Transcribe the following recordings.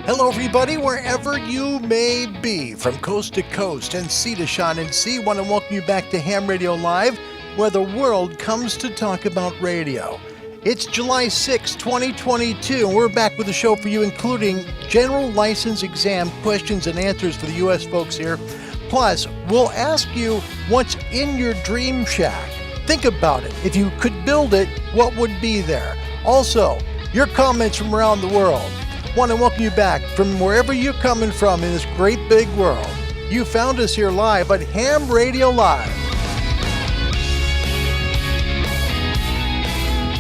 Hello, everybody, wherever you may be, from coast to coast and sea to shine and sea. Want to welcome you back to Ham Radio Live, where the world comes to talk about radio. It's July 6, 2022, and we're back with a show for you, including general license exam questions and answers for the U.S. folks here. Plus, we'll ask you what's in your dream shack. Think about it. If you could build it, what would be there? Also, your comments from around the world. Want to welcome you back from wherever you're coming from in this great big world. You found us here live at Ham Radio Live.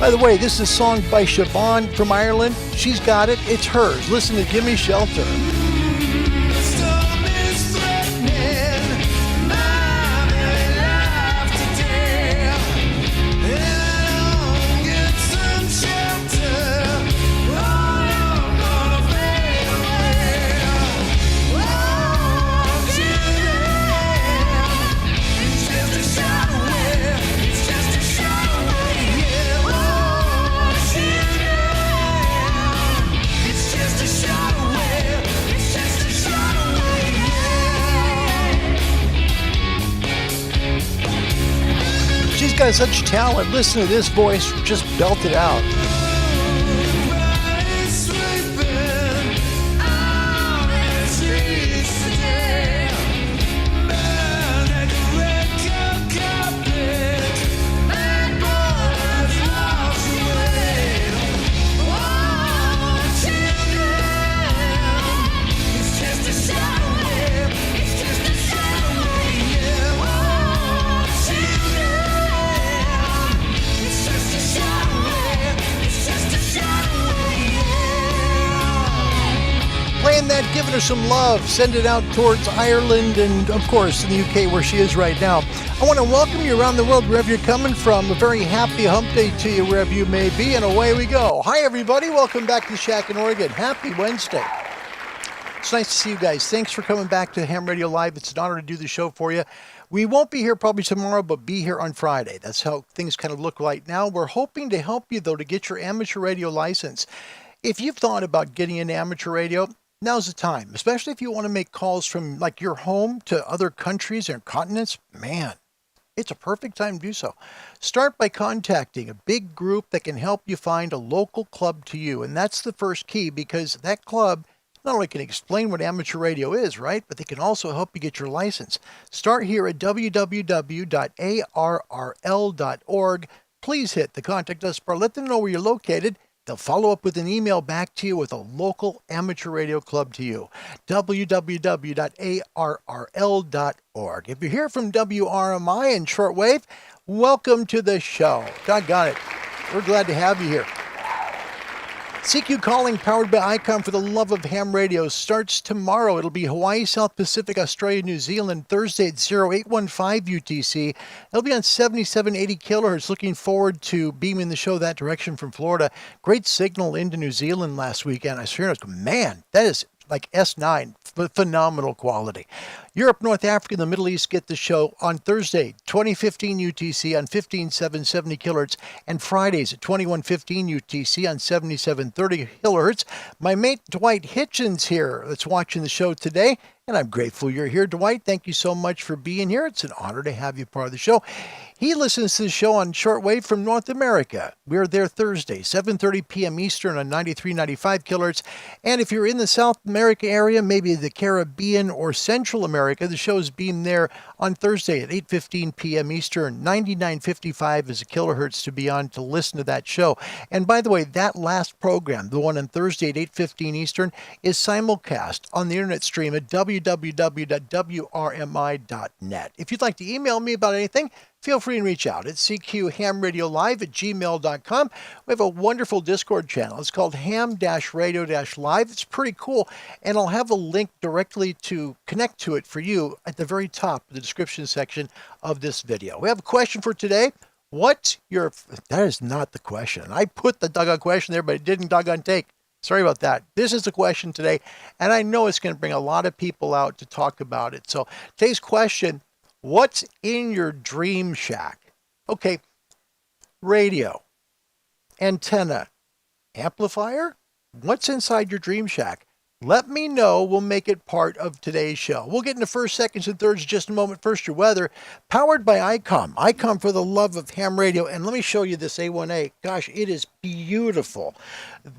By the way, this is a song by Siobhan from Ireland. She's got it. It's hers. Listen to Gimme Shelter. Got such talent. Listen to this voice just belt it out. That, giving her some love, send it out towards Ireland and, of course, in the UK where she is right now. I want to welcome you around the world wherever you're coming from. A very happy hump day to you wherever you may be, and away we go. Hi, everybody. Welcome back to the Shack in Oregon. Happy Wednesday. It's nice to see you guys. Thanks for coming back to Ham Radio Live. It's an honor to do the show for you. We won't be here probably tomorrow, but be here on Friday. That's how things kind of look right now. We're hoping to help you, though, to get your amateur radio license. If you've thought about getting an amateur radio, now's the time, especially if you want to make calls from like your home to other countries and continents. Man, it's a perfect time to do so. Start by contacting a big group that can help you find a local club to you. And that's the first key, because that club not only can explain what amateur radio is, right, but they can also help you get your license. Start here at www.arrl.org. Please hit the contact us bar. Let them know where you're located. They'll follow up with an email back to you with a local amateur radio club to you. www.arrl.org. If you're here from WRMI and shortwave, welcome to the show. Doggone it. We're glad to have you here. CQ Calling, powered by ICOM for the love of ham radio, starts tomorrow. It'll be Hawaii, South Pacific, Australia, New Zealand, Thursday at 0815 UTC. It'll be on 7780 kilohertz. Looking forward to beaming the show that direction from Florida. Great signal into New Zealand last weekend. I swear, man, that is like S9, phenomenal quality. Europe, North Africa, and the Middle East get the show on Thursday, 2015 UTC on 15770 kilohertz, and Fridays at 2115 UTC on 7730 kilohertz. My mate Dwight Hitchens here that's watching the show today, and I'm grateful you're here, Dwight. Thank you so much for being here. It's an honor to have you part of the show. He listens to the show on shortwave from North America. We're there Thursday, 7:30 p.m. Eastern on 93.95 kilohertz. And if you're in the South America area, maybe the Caribbean or Central America, the show is beamed there on Thursday at 8:15 p.m. Eastern. 99.55 is a kilohertz to be on to listen to that show. And by the way, that last program, the one on Thursday at 8:15 Eastern, is simulcast on the internet stream at www.wrmi.net. If you'd like to email me about anything, feel free and reach out. It's cqhamradiolive@gmail.com. We have a wonderful Discord channel. It's called ham-radio-live. It's pretty cool, and I'll have a link directly to connect to it for you at the very top of the description section of this video. We have a question for today. That is not the question. I put the doggone question there, but it didn't doggone take. Sorry about that. This is the question today, and I know it's going to bring a lot of people out to talk about it. So today's question: what's in your dream shack? Okay, radio, antenna, amplifier. What's inside your dream shack? let me know. We'll make it part of today's show. We'll get into first, seconds, and thirds in just a moment. First, your weather, powered by ICOM. ICOM for the love of ham radio. And let me show you this A1A. Gosh, it is beautiful.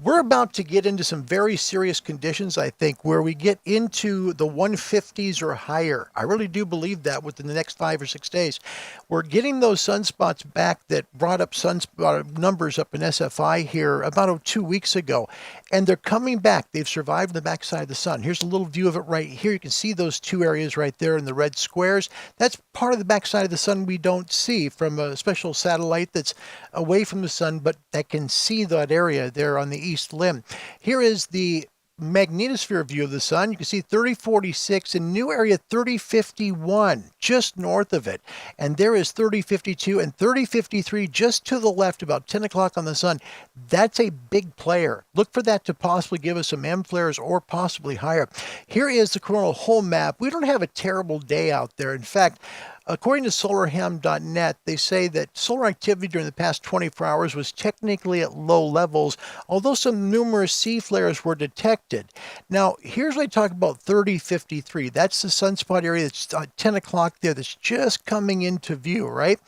We're about to get into some very serious conditions, I think, where we get into the 150s or higher. I really do believe that within the next 5 or 6 days. We're getting those sunspots back that brought up sunspot numbers up in SFI here about 2 weeks ago. And they're coming back. They've survived the backside of the sun. Here's a little view of it right here. You can see those two areas right there in the red squares. That's part of the backside of the sun we don't see from a special satellite that's away from the sun, but that can see that area there on the east limb. Here is the magnetosphere view of the sun. You can see 3046 and new area 3051 just north of it. And there is 3052 and 3053 just to the left, about 10 o'clock on the sun. That's a big player. Look for that to possibly give us some M flares or possibly higher. Here is the coronal hole map. We don't have a terrible day out there. In fact, according to solarham.net, they say that solar activity during the past 24 hours was technically at low levels, although some numerous C flares were detected. Now, here's what I talk about 3053. That's the sunspot area that's 10 o'clock there that's just coming into view, right?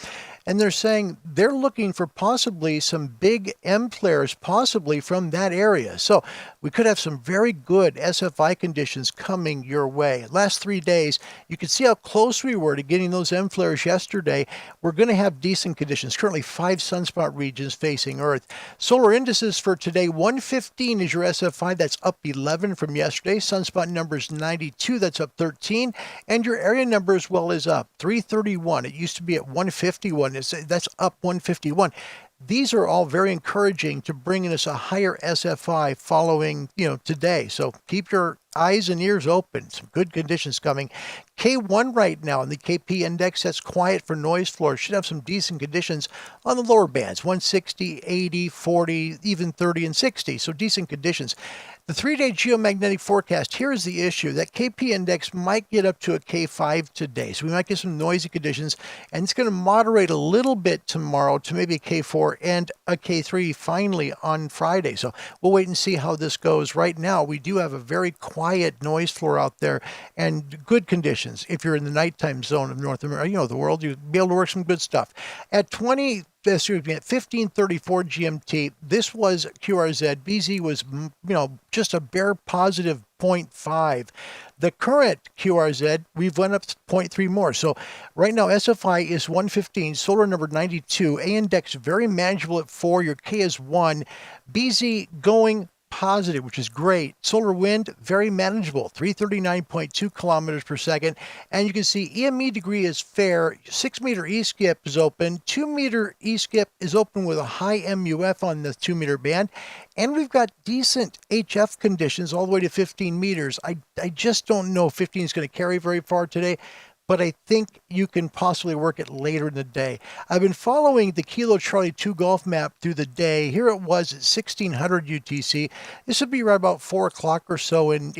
And they're saying they're looking for possibly some big M flares, possibly from that area. So we could have some very good SFI conditions coming your way. Last 3 days, you can see how close we were to getting those M flares yesterday. We're going to have decent conditions. Currently 5 sunspot regions facing Earth. Solar indices for today, 115 is your SFI. That's up 11 from yesterday. Sunspot numbers 92. That's up 13. And your area number as well is up 331. It used to be at 151. That's up 151. These are all very encouraging to bringing us a higher SFI following, today. So keep your eyes and ears open. Some good conditions coming. K1 right now in the KP index, that's quiet for noise floor. Should have some decent conditions on the lower bands, 160, 80, 40, even 30 and 60. So decent conditions. The 3-day geomagnetic forecast, here is the issue. That KP index might get up to a K5 today. So we might get some noisy conditions, and it's going to moderate a little bit tomorrow to maybe a K4 and a K3 finally on Friday. So we'll wait and see how this goes. Right now, we do have a very quiet noise floor out there and good conditions. If you're in the nighttime zone of North America, the world, you'll be able to work some good stuff. At 1534 GMT, this was QRZ. BZ was, just a bare positive 0.5. The current QRZ, we've went up 0.3 more. So right now, SFI is 115, solar number 92, A index very manageable at 4, your K is 1, BZ going positive, which is great. Solar wind, very manageable, 339.2 kilometers per second. And you can see EME degree is fair. 6 meter E-skip is open. 2 meter E-skip is open with a high MUF on the 2 meter band. And we've got decent HF conditions all the way to 15 meters. I just don't know if 15 is going to carry very far today, but I think you can possibly work it later in the day. I've been following the Kilo Charlie 2 Golf map through the day. Here it was at 1600 UTC. This would be right about 4 o'clock or so in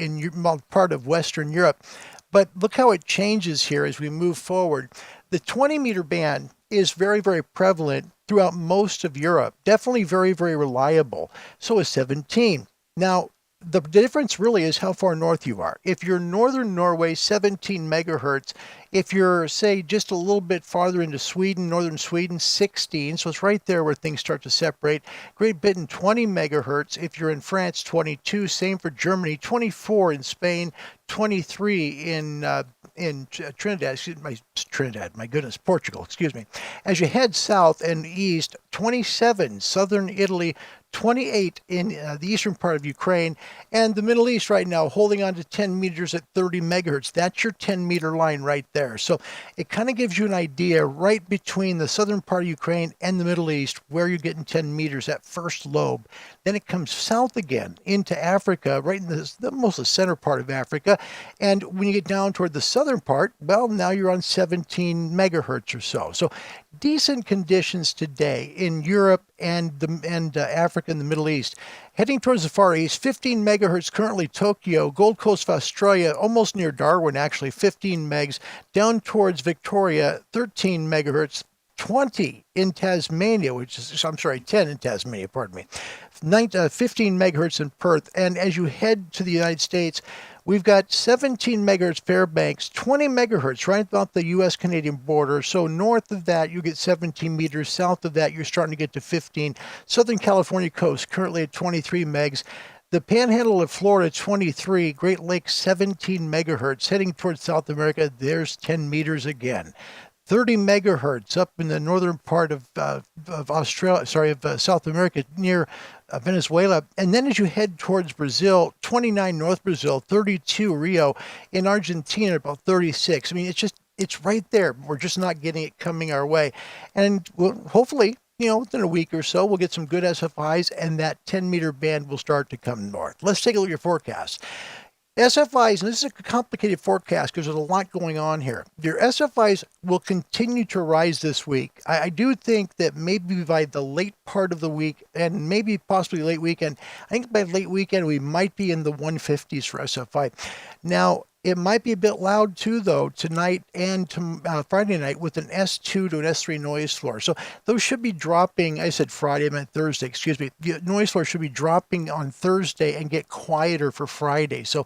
part of Western Europe. But look how it changes here as we move forward. The 20 meter band is very, very prevalent throughout most of Europe. Definitely very, very reliable. So is 17. Now, the difference really is how far north you are. If you're northern Norway, 17 megahertz. If you're, say, just a little bit farther into Sweden, northern Sweden, 16. So it's right there where things start to separate. Great Britain, 20 megahertz. If you're in France, 22. Same for Germany, 24 in Spain, 23 in Portugal, excuse me. As you head south and east, 27, southern Italy, 28 in the eastern part of Ukraine, and the Middle East right now holding on to 10 meters at 30 megahertz. That's your 10 meter line right there. So it kind of gives you an idea right between the southern part of Ukraine and the Middle East where you're getting 10 meters at first lobe. Then it comes south again into Africa, right in the most of the center part of Africa. And when you get down toward the southern part, well, now you're on 17 megahertz or so. So decent conditions today in Europe and Africa and the Middle East. Heading towards the Far East, 15 megahertz currently Tokyo, Gold Coast of Australia, almost near Darwin actually, 15 megs. Down towards Victoria, 13 megahertz. 20 in Tasmania, 10 in Tasmania, pardon me. 15 megahertz in Perth. And as you head to the United States, we've got 17 megahertz Fairbanks, 20 megahertz right about the U.S.-Canadian border. So north of that, you get 17 meters. South of that, you're starting to get to 15. Southern California coast, currently at 23 megs. The Panhandle of Florida, 23. Great Lakes, 17 megahertz. Heading towards South America, there's 10 meters again. 30 megahertz up in the northern part of South America near Venezuela. And then as you head towards Brazil, 29 North Brazil, 32 Rio. In Argentina, about 36. I mean, it's right there. We're just not getting it coming our way. And hopefully, within a week or so, we'll get some good SFIs and that 10-meter band will start to come north. Let's take a look at your forecast. SFIs, and this is a complicated forecast because there's a lot going on here. Your SFIs will continue to rise this week. I do think that maybe by the late part of the week and maybe possibly late weekend, I think by late weekend we might be in the 150s for SFI. Now, it might be a bit loud too, though, tonight and Friday night with an S2 to an S3 noise floor. So those should be dropping. I said Friday, I meant Thursday, excuse me. The noise floor should be dropping on Thursday and get quieter for Friday. So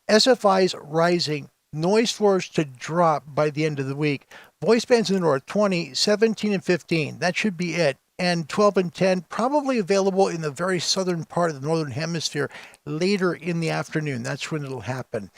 SFIs rising, noise floors to drop by the end of the week. Voice bands in the north, 20, 17, and 15. That should be it. And 12 and 10 probably available in the very southern part of the northern hemisphere later in the afternoon. That's when it'll happen.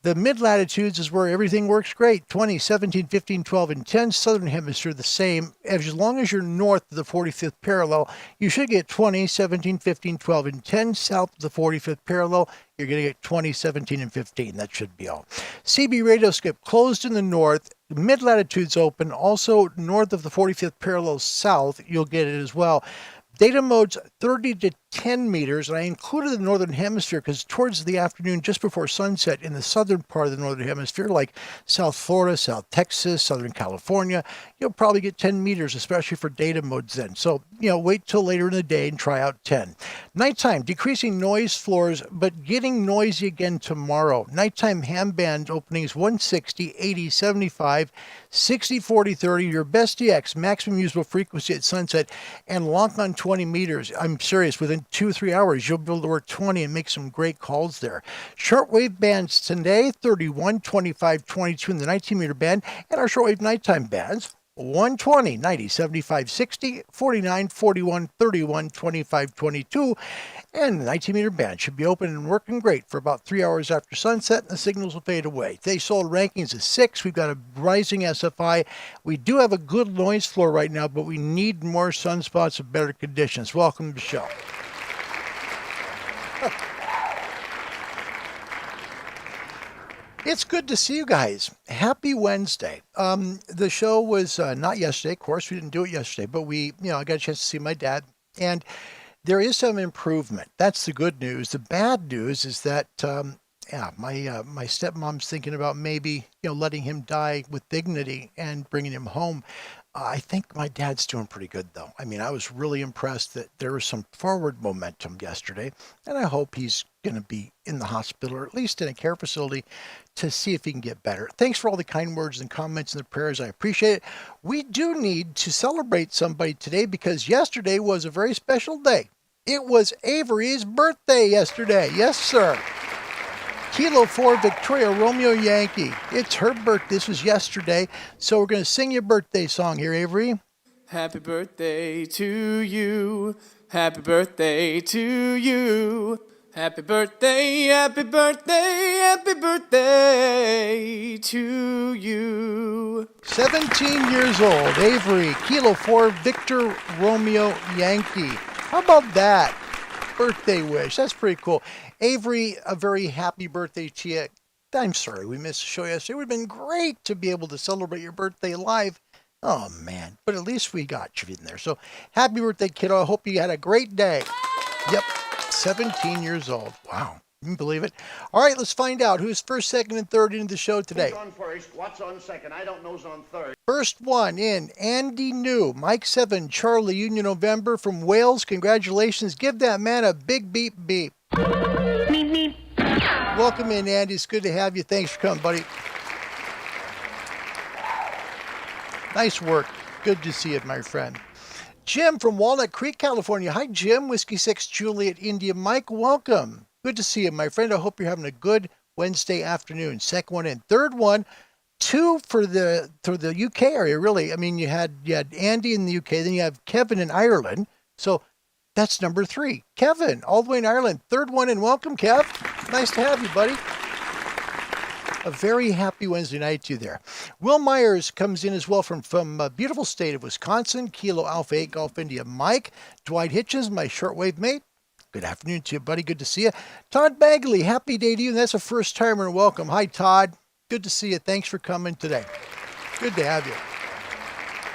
The mid-latitudes is where everything works great. 20, 17, 15, 12, and 10. Southern hemisphere, the same. As long as you're north of the 45th parallel, you should get 20, 17, 15, 12, and 10. South of the 45th parallel, you're going to get 20, 17, and 15. That should be all. CB radio skip closed in the north. Mid-latitudes open. Also, north of the 45th parallel south, you'll get it as well. Data modes 30 to 10 meters, and I included the northern hemisphere because towards the afternoon, just before sunset in the southern part of the northern hemisphere, like South Florida, South Texas, Southern California, you'll probably get 10 meters, especially for data modes then. So, wait till later in the day and try out 10. Nighttime, decreasing noise floors, but getting noisy again tomorrow. Nighttime ham band openings 160, 80, 75, 60, 40, 30, your best DX, maximum usable frequency at sunset, and lock on 20 meters. I'm serious, within 2 or 3 hours, you'll be able to work 20 and make some great calls there. Shortwave bands today, 31, 25, 22 in the 19-meter band, and our shortwave nighttime bands, 120, 90, 75, 60, 49, 41, 31, 25, 22, and the 19-meter band should be open and working great for about 3 hours after sunset, and the signals will fade away. Today's solar rankings is 6. We've got a rising SFI. We do have a good noise floor right now, but we need more sunspots and better conditions. Welcome to the show. It's good to see you guys. Happy Wednesday. The show was not yesterday. Of course, we didn't do it yesterday, but I got a chance to see my dad, and there is some improvement. That's the good news. The bad news is that, my stepmom's thinking about maybe, letting him die with dignity and bringing him home. I think my dad's doing pretty good, though. I mean, I was really impressed that there was some forward momentum yesterday, and I hope he's going to be in the hospital or at least in a care facility to see if he can get better. Thanks for all the kind words and comments and the prayers. I appreciate it. We do need to celebrate somebody today because yesterday was a very special day. It was Avery's birthday yesterday. Yes, sir. Kilo 4 Victoria Romeo Yankee. It's her birthday. This was yesterday. So we're going to sing your birthday song here, Avery. Happy birthday to you. Happy birthday to you. Happy birthday, happy birthday, happy birthday to you. 17 years old, Avery, Kilo 4 Victor Romeo Yankee. How about that? Birthday wish. That's pretty cool. Avery, a very happy birthday to you. I'm sorry we missed the show yesterday. It would have been great to be able to celebrate your birthday live. Oh, man. But at least we got you in there. So happy birthday, kiddo. I hope you had a great day. Yep. 17 years old. Wow. You can believe it. All right, let's find out who's first, second, and third into the show today. Who's on first? What's on second? I don't know's on third. First one in, Andy New, Mike 7, Charlie Union November from Wales. Congratulations. Give that man a big beep beep. Beep beep. Welcome in, Andy. It's good to have you. Thanks for coming, buddy. Nice work. Good to see you, my friend. Jim from Walnut Creek, California. Hi, Jim. Whiskey 6 Juliet India Mike, welcome. Good to see you, my friend. I hope you're having a good Wednesday afternoon. Second one in. Third one, two for the UK area, really. I mean, you had Andy in the UK, then you have Kevin in Ireland. So that's number 3. Kevin, all the way in Ireland. Third one in. Welcome, Kev. Nice to have you, buddy. A very happy Wednesday night to you there. Will Myers comes in as well from a beautiful state of Wisconsin. Kilo Alpha 8 Golf India Mike. Dwight Hitchens, my shortwave mate. Good afternoon to you, buddy. Good to see you. Todd Bagley, happy day to you. And that's a first timer. Welcome. Hi, Todd. Good to see you. Thanks for coming today. Good to have you.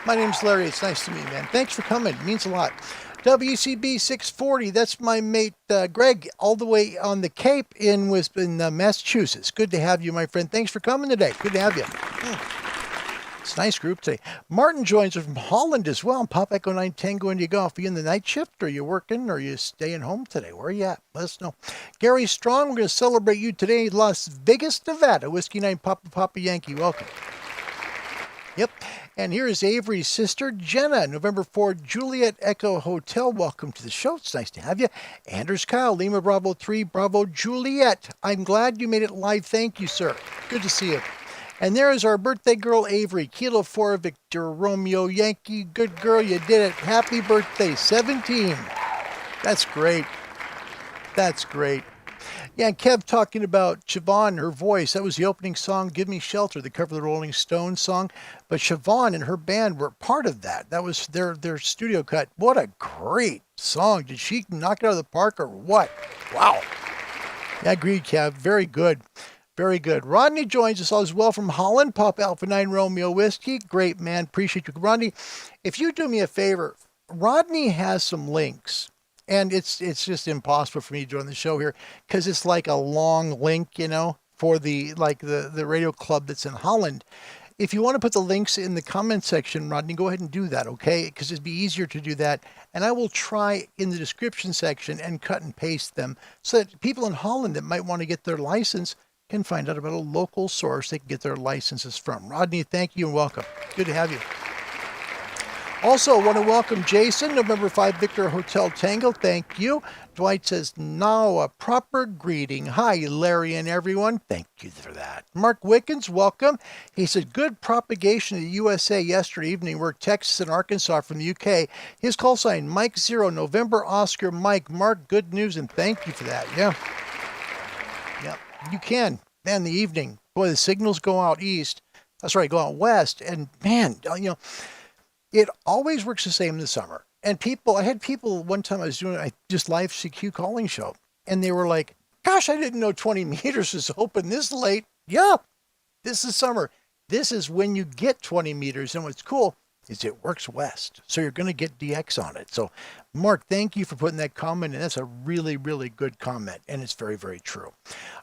My name's Larry. It's nice to meet you, man. Thanks for coming. It means a lot. WCB 640, that's my mate Greg, all the way on the Cape in Massachusetts. Good to have you, my friend. Thanks for coming today. Good to have you. It's a nice group today. Martin joins us from Holland as well. Pop Echo 9 Tango India Golf. Are you in the night shift? Are you working? Or are you staying home today? Where are you at? Let us know. Gary Strong, we're going to celebrate you today in Las Vegas, Nevada. Whiskey 9 Papa Yankee. Welcome. Yep. And here is Avery's sister, Jenna, November 4, Juliet Echo Hotel. Welcome to the show. It's nice to have you. Anders Kyle, Lima Bravo 3, Bravo Juliet. I'm glad you made it live. Thank you, sir. Good to see you. And there is our birthday girl, Avery, Kilo 4, Victor Romeo Yankee. Good girl, you did it. Happy birthday, 17. That's great. That's great. Yeah, and Kev talking about Siobhan, her voice. That was the opening song, Give Me Shelter, the cover of the Rolling Stones song. But Siobhan and her band were part of that. That was their studio cut. What a great song. Did she knock it out of the park or what? Wow. Yeah, agreed, Kev. Very good. Very good. Rodney joins us as well from Holland. Pop Alpha 9 Romeo Whiskey. Great, man. Appreciate you. Rodney, if you do me a favor, Rodney has some links. And it's just impossible for me to join the show here because it's like a long link, for the radio club that's in Holland. If you want to put the links in the comment section, Rodney, go ahead and do that, okay? Because it'd be easier to do that. And I will try in the description section and cut and paste them so that people in Holland that might want to get their license can find out about a local source they can get their licenses from. Rodney, thank you and welcome. Good to have you. Also, want to welcome Jason, November 5, Victor Hotel Tango. Thank you. Dwight says, now a proper greeting. Hi, Larry and everyone. Thank you for that. Mark Wickens, welcome. He said, good propagation in the USA yesterday evening. We're Texas and Arkansas from the UK. His call sign, Mike 0, November Oscar Mike. Mark, good news, and thank you for that. Yeah. You can. Man, the evening. Boy, the signals go out east. That's right, go out west. And man, it always works the same in the summer. And I had people one time I was doing just live CQ calling show, and they were like, gosh, I didn't know 20 meters was open this late. Yeah, this is summer. This is when you get 20 meters. And what's cool is it works west. So you're going to get DX on it. So Mark, thank you for putting that comment in. That's a really, really good comment. And it's very, very true.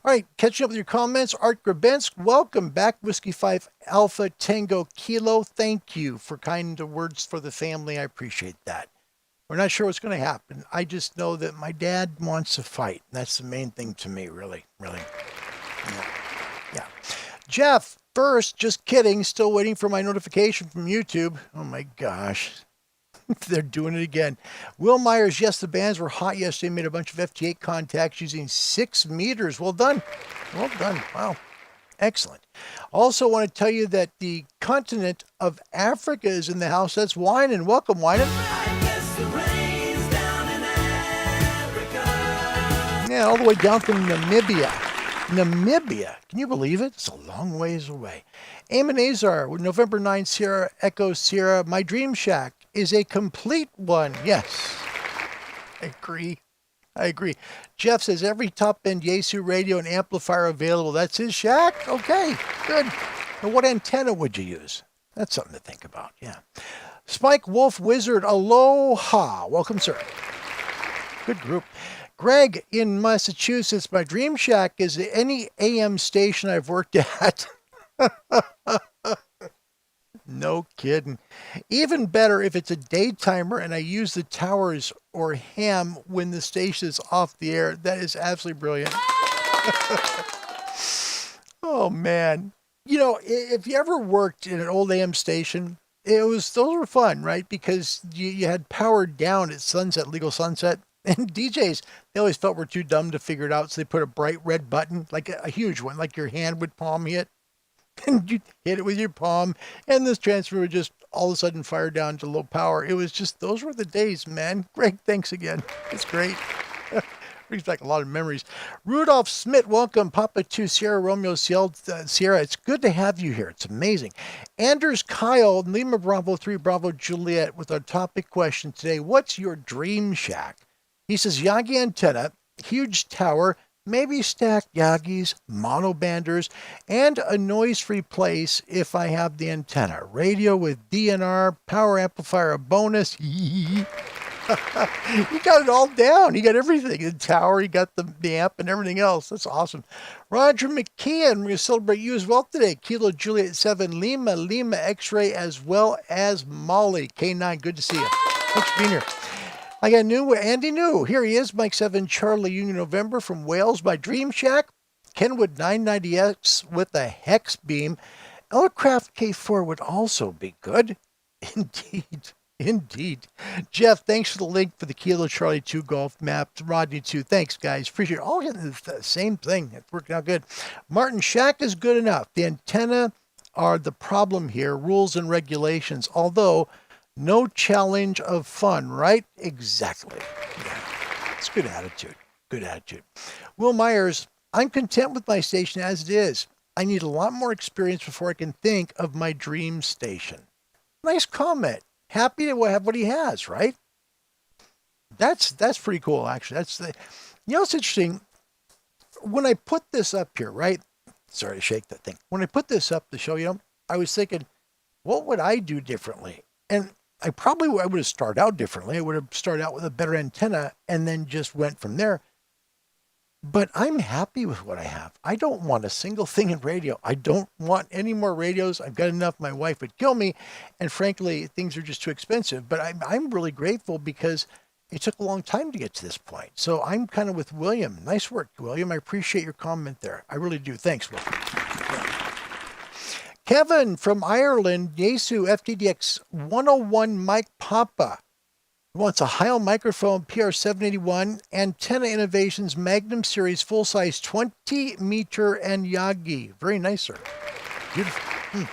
All right, catching up with your comments. Art Grabensk, welcome back. Whiskey 5 Alpha Tango Kilo. Thank you for kind words for the family. I appreciate that. We're not sure what's going to happen. I just know that my dad wants to fight. That's the main thing to me, really, really. Yeah. Jeff, first, just kidding. Still waiting for my notification from YouTube. Oh my gosh. They're doing it again. Will Myers, yes, the bands were hot yesterday. Made a bunch of FT8 contacts using 6 meters. Well done. Well done. Wow. Excellent. Also want to tell you that the continent of Africa is in the house. That's Winan. Welcome, Winan. Yeah, all the way down from Namibia. Can you believe it? It's a long ways away. Eamon Azar, November 9, Sierra Echo Sierra. My Dream Shack is a complete one. Yes. I agree. Jeff says every top end Yaesu radio and amplifier available. That's his shack? Okay, good. Now, what antenna would you use? That's something to think about, yeah. Spike Wolf Wizard, aloha. Welcome, sir. Good group. Greg in Massachusetts, my Dream Shack is any AM station I've worked at. No kidding. Even better if it's a daytimer and I use the towers or ham when the station is off the air. That is absolutely brilliant. Oh, man. If you ever worked in an old AM station those were fun, right? Because you had power down at sunset, legal sunset. And DJs, they always felt we're too dumb to figure it out. So they put a bright red button, like a huge one, like your hand would palm hit. And you hit it with your palm. And this transmitter would just all of a sudden fire down to low power. It was just, those were the days, man. Greg, thanks again. It's great. Brings back a lot of memories. Rudolph Smith, welcome. Papa 2, Sierra Romeo, Sierra. It's good to have you here. It's amazing. Anders Kyle, Lima Bravo 3, Bravo Juliet, with our topic question today. What's your dream shack? He says, Yagi antenna, huge tower, maybe stacked Yagis, monobanders, and a noise-free place if I have the antenna. Radio with DNR, power amplifier, a bonus. You got it all down. You got everything. The tower, you got the amp and everything else. That's awesome. Roger McKeon, we're going to celebrate you as well today. Kilo Juliet 7, Lima X-Ray, as well as Molly. K9, good to see you. Thanks for being here. I got Andy New. Here he is, Mike 7, Charlie Union November from Wales, my Dream Shack. Kenwood 990X with a hex beam. Elcraft K4 would also be good. Indeed. Jeff, thanks for the link for the Kilo Charlie 2 golf map. Rodney 2, thanks, guys. Appreciate it. All getting the same thing. It's working out good. Martin, shack is good enough. The antenna are the problem here, rules and regulations, although no challenge of fun, right? Exactly. Yeah. It's good attitude. Good attitude. Will Myers, I'm content with my station as it is. I need a lot more experience before I can think of my dream station. Nice comment. Happy to have what he has, right? That's pretty cool, actually. It's interesting. When I put this up here, right? Sorry to shake that thing. When I put this up to show you, I was thinking, what would I do differently? And I would have started out differently. I would have started out with a better antenna and then just went from there. But I'm happy with what I have. I don't want a single thing in radio. I don't want any more radios. I've got enough. My wife would kill me. And frankly, things are just too expensive. But I'm really grateful because it took a long time to get to this point. So I'm kind of with William. Nice work, William. I appreciate your comment there. I really do. Thanks, Will. Kevin from Ireland, Yesu FTDX 101 Mike Papa. Wants a Heil microphone PR781, Antenna Innovations Magnum Series full size 20 meter and Yagi. Very nice, sir. Beautiful.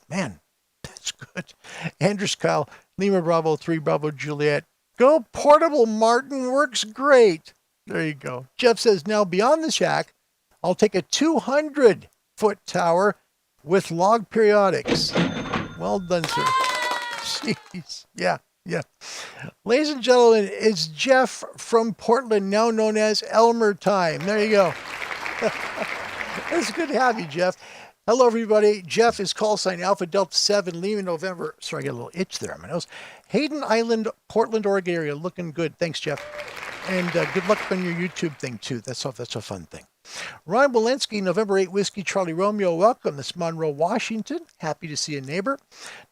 Man, that's good. Andrews Kyle, Lima Bravo 3, Bravo Juliet. Go portable, Martin. Works great. There you go. Jeff says, now beyond the shack, I'll take a 200-foot tower with log periodics. Well done, sir. Jeez. Yeah. Ladies and gentlemen, it's Jeff from Portland, now known as Elmer Time. There you go. It's good to have you, Jeff. Hello, everybody. Jeff is call sign Alpha Delta 7, Lima, November. Sorry, I got a little itch there on my nose. Hayden Island, Portland, Oregon area. Looking good. Thanks, Jeff. And good luck on your YouTube thing, too. That's a fun thing. Ron Walensky, November 8, Whiskey Charlie Romeo. Welcome. This is Monroe, Washington. Happy to see a neighbor.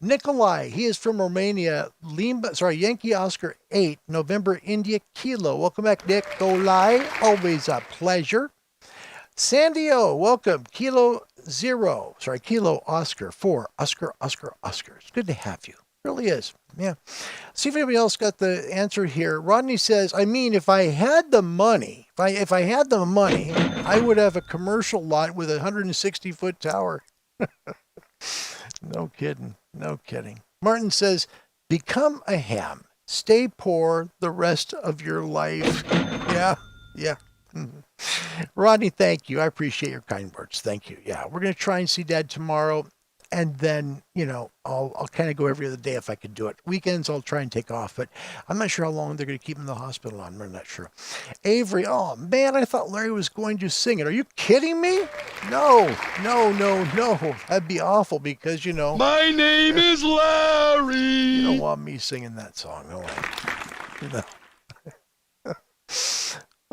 Nikolai, he is from Romania. Yankee Oscar 8, November India Kilo. Welcome back, Nikolai. Always a pleasure. Sandy O, welcome. Kilo Oscar 4. Oscar. It's good to have you. Really is. Yeah. See if anybody else got the answer here. Rodney says, I mean, if I had the money, I would have a commercial lot with a 160-foot tower. No kidding. Martin says, become a ham. Stay poor the rest of your life. Yeah. Rodney, thank you. I appreciate your kind words. Thank you. Yeah, we're going to try and see Dad tomorrow. And then, I'll kind of go every other day if I could do it. Weekends, I'll try and take off, but I'm not sure how long they're going to keep him in the hospital on. I'm not sure. Avery, oh man, I thought Larry was going to sing it. Are you kidding me? No. That'd be awful because, My name is Larry. You don't want me singing that song, no way.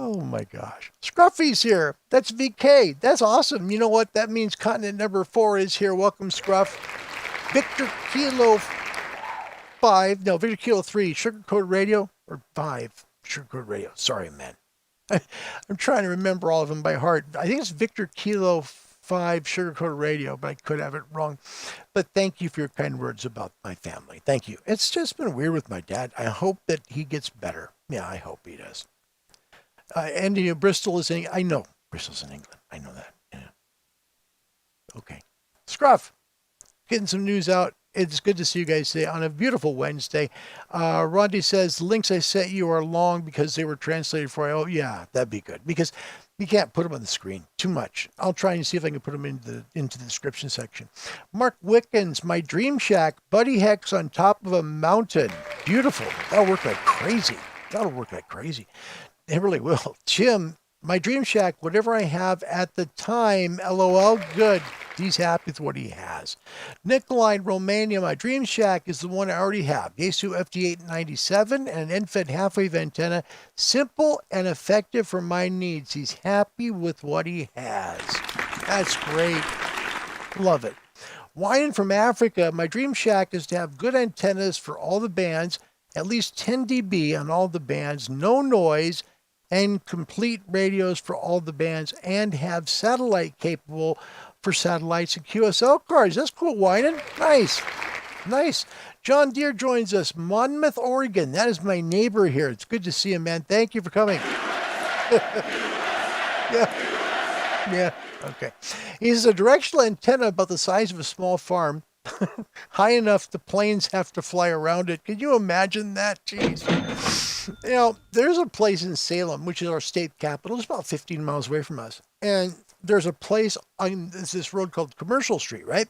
Oh my gosh. Scruffy's here. That's VK. That's awesome. You know what? That means continent number 4 is here. Welcome, Scruff. Victor Kilo 3, Sugar Code Radio, or 5, Sugar Code Radio. Sorry, man. I'm trying to remember all of them by heart. I think it's Victor Kilo 5 Sugarcoat Radio, but I could have it wrong. But thank you for your kind words about my family. Thank you. It's just been weird with my dad. I hope that he gets better. Yeah, I hope he does. And Bristol is in, I know Bristol's in England. I know that. Yeah. Okay. Scruff, getting some news out. It's good to see you guys today on a beautiful Wednesday. Rodney says, the links I sent you are long because they were translated for you. Oh, yeah, that'd be good. Because you can't put them on the screen. Too much. I'll try and see if I can put them into the description section. Mark Wickens, my dream shack, BuddiHex on top of a mountain. Beautiful. That'll work like crazy. It really will. Jim, my dream shack, whatever I have at the time, LOL, good. He's happy with what he has. Nikolai, Romania, my dream shack is the one I already have. Yaesu FD897 and an end-fed half-wave antenna. Simple and effective for my needs. He's happy with what he has. That's great. Love it. Wine from Africa, my dream shack is to have good antennas for all the bands, at least 10 dB on all the bands, no noise, and complete radios for all the bands, and have satellite capable for satellites and QSO cards. That's cool, Wyden. Nice. John Deere joins us, Monmouth, Oregon. That is my neighbor here. It's good to see him, man. Thank you for coming. Yeah. Okay. He's a directional antenna about the size of a small farm. High enough the planes have to fly around it. Can you imagine that? Jeez. There's a place in Salem, which is our state capital. It's about 15 miles away from us. And there's a place on this road called Commercial Street, right?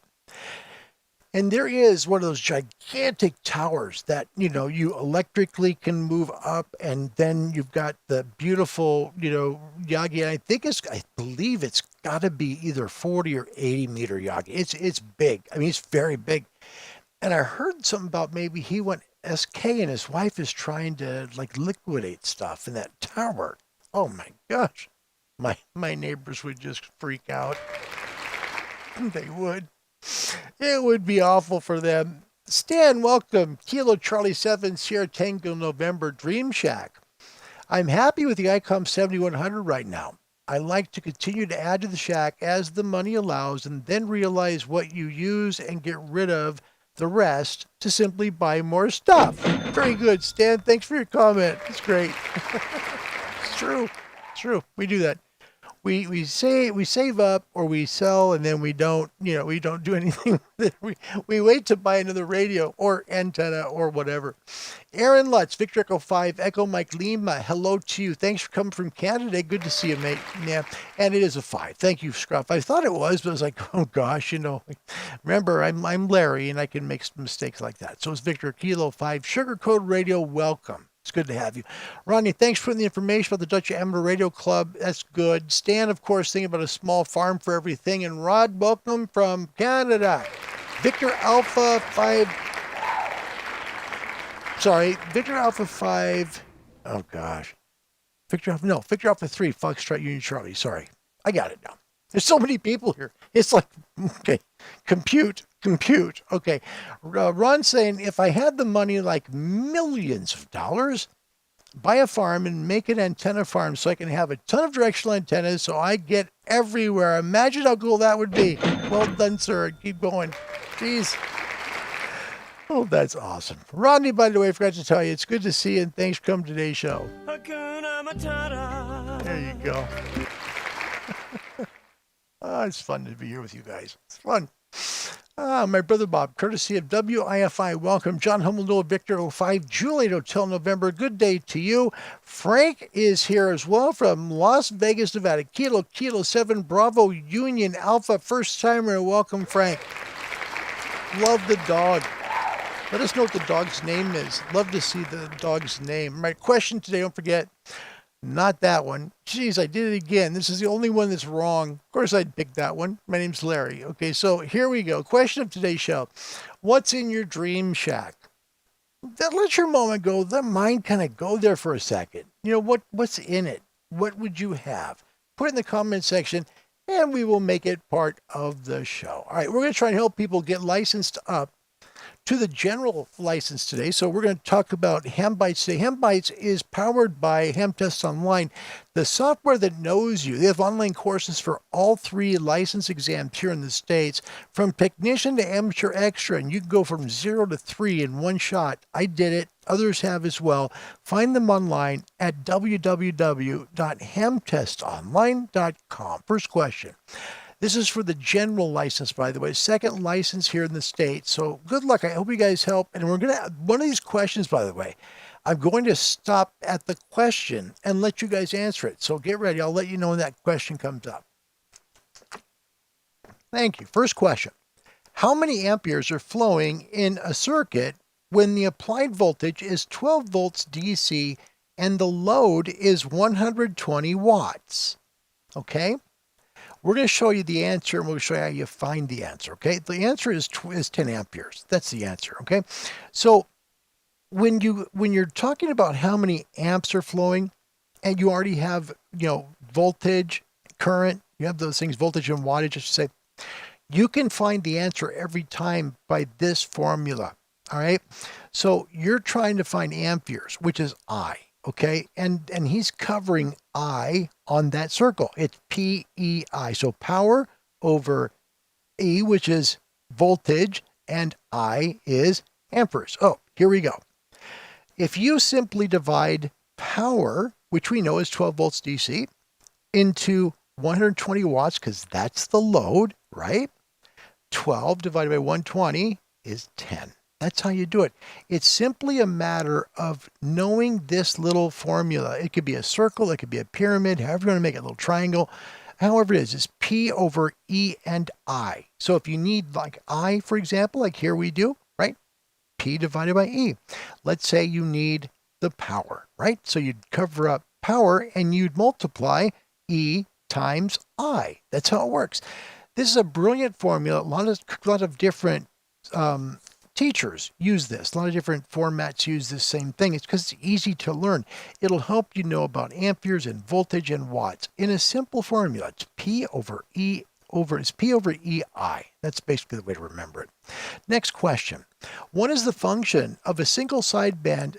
And there is one of those gigantic towers that, you electrically can move up. And then you've got the beautiful, Yagi. I believe it's got to be either 40 or 80 meter Yagi. It's big. I mean, it's very big. And I heard something about maybe he went SK and his wife is trying to liquidate stuff in that tower. Oh my gosh. My neighbors would just freak out. They would. It would be awful for them. Stan, welcome. Kilo Charlie 7 Sierra Tango November Dream Shack. I'm happy with the ICOM 7100 right now. I like to continue to add to the shack as the money allows and then realize what you use and get rid of the rest to simply buy more stuff. Very good, Stan. Thanks for your comment. It's great. It's true. We do that. We save up or we sell and then we don't do anything with it. We wait to buy another radio or antenna or whatever. Aaron Lutz, Victor Echo 5, Echo Mike Lima, hello to you. Thanks for coming from Canada. Good to see you, mate. Yeah, and it is a 5. Thank you, Scruff. I thought it was, but I was like, oh gosh, remember, I'm Larry and I can make mistakes like that. So it's Victor Kilo 5, Sugarcoat Radio, welcome. It's good to have you. Ronnie, thanks for putting the information about the Dutch Amateur Radio Club. That's good. Stan, of course, thinking about a small farm for everything. And Rod, welcome from Canada. Victor Alpha 5. Oh, gosh. Victor Alpha 3, Foxtrot Union Charlie. Sorry. I got it now. There's so many people here. It's like, okay, compute. Okay. Ron saying, if I had the money like millions of dollars, buy a farm and make an antenna farm so I can have a ton of directional antennas so I get everywhere. Imagine how cool that would be. Well done, sir. Keep going. Jeez. Oh, that's awesome. Rodney, by the way, I forgot to tell you, it's good to see you and thanks for coming to today's show. There you go. It's fun to be here with you guys. It's fun. My brother Bob, courtesy of WIFI, welcome. John Hummel, Victor 05, Juliet Hotel November, good day to you. Frank is here as well from Las Vegas, Nevada. Kilo 7, Bravo Union Alpha, first timer. Welcome, Frank. Love the dog. Let us know what the dog's name is. Love to see the dog's name. My question today, don't forget, not that one. Jeez, I did it again. This is the only one that's wrong. Of course, I'd pick that one. My name's Larry. Okay, so here we go. Question of today's show. What's in your dream shack? Let your moment go. Let mind kind of go there for a second. What's in it? What would you have? Put it in the comment section, and we will make it part of the show. All right, we're going to try and help people get licensed up to the general license today. So we're going to talk about HemBytes today. HemBytes is powered by HemTest Online, the software that knows you. They have online courses for all 3 license exams here in the States, from technician to amateur extra, and you can go from 0 to 3 in one shot. I did it. Others have as well. Find them online at www.hemtestonline.com. First question. This is for the general license, by the way, second license here in the state. So good luck. I hope you guys help. And we're going to, one of these questions, by the way, I'm going to stop at the question and let you guys answer it. So get ready. I'll let you know when that question comes up. Thank you. First question. How many amperes are flowing in a circuit when the applied voltage is 12 volts DC and the load is 120 watts? Okay. We're going to show you the answer, and we'll show you how you find the answer, okay? The answer is 10 amperes. That's the answer, okay? So when you're talking about how many amps are flowing, and you already have, voltage, current, you have those things, voltage and wattage, I should say, you can find the answer every time by this formula, all right? So you're trying to find amperes, which is I. Okay, and he's covering I on that circle. It's PEI. So power over E, which is voltage, and I is amperes. Oh, here we go. If you simply divide power, which we know is 12 volts DC, into 120 watts, because that's the load, right? 12 divided by 120 is 10. That's how you do it. It's simply a matter of knowing this little formula. It could be a circle, it could be a pyramid, however you want to make it, a little triangle. However it is, it's P over E and I. So if you need like I, for example, like here we do, right? P divided by E. Let's say you need the power, right? So you'd cover up power and you'd multiply E times I. That's how it works. This is a brilliant formula. A lot of different teachers use this. A lot of different formats use this same thing. It's because it's easy to learn. It'll help you know about amperes and voltage and watts in a simple formula. It's P over EI. That's basically the way to remember it. Next question. What is the function of a single sideband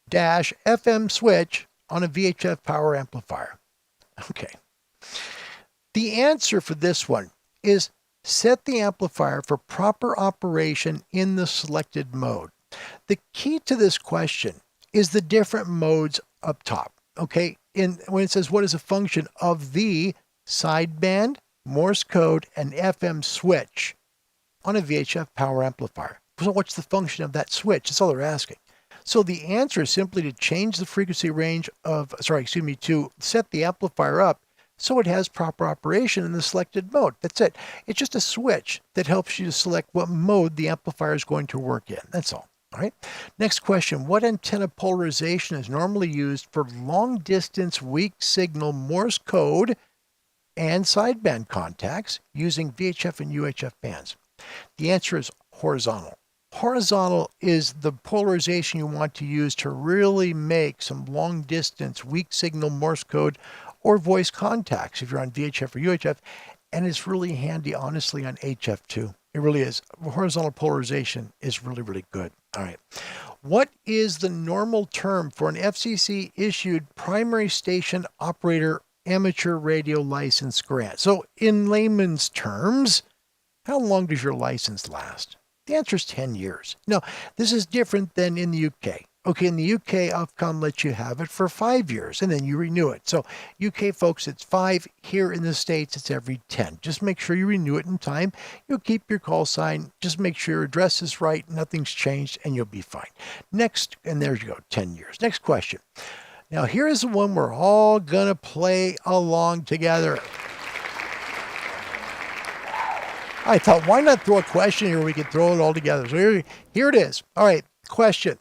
/CW-FM switch on a VHF power amplifier? Okay. The answer for this one is set the amplifier for proper operation in the selected mode. The key to this question is the different modes up top, okay? When it says what is a function of the sideband, Morse code, and FM switch on a VHF power amplifier. So what's the function of that switch? That's all they're asking. So the answer is simply to change the frequency range to set the amplifier up so it has proper operation in the selected mode. That's it. It's just a switch that helps you to select what mode the amplifier is going to work in. That's all. All right. Next question. What antenna polarization is normally used for long-distance weak signal Morse code and sideband contacts using VHF and UHF bands? The answer is horizontal. Horizontal is the polarization you want to use to really make some long-distance weak signal Morse code or voice contacts if you're on VHF or UHF, and it's really handy, honestly, on HF too. It really is. Horizontal polarization is really, really good. All right. What is the normal term for an FCC-issued primary station operator amateur radio license grant? So in layman's terms, how long does your license last? The answer is 10 years. Now, this is different than in the UK. Okay, in the UK, Ofcom lets you have it for 5 years, and then you renew it. So UK folks, it's 5. Here in the States, it's every 10. Just make sure you renew it in time. You'll keep your call sign. Just make sure your address is right. Nothing's changed, and you'll be fine. Next, and there you go, 10 years. Next question. Now, here's the one we're all going to play along together. I thought, why not throw a question here where we could throw it all together? So here it is. All right, question.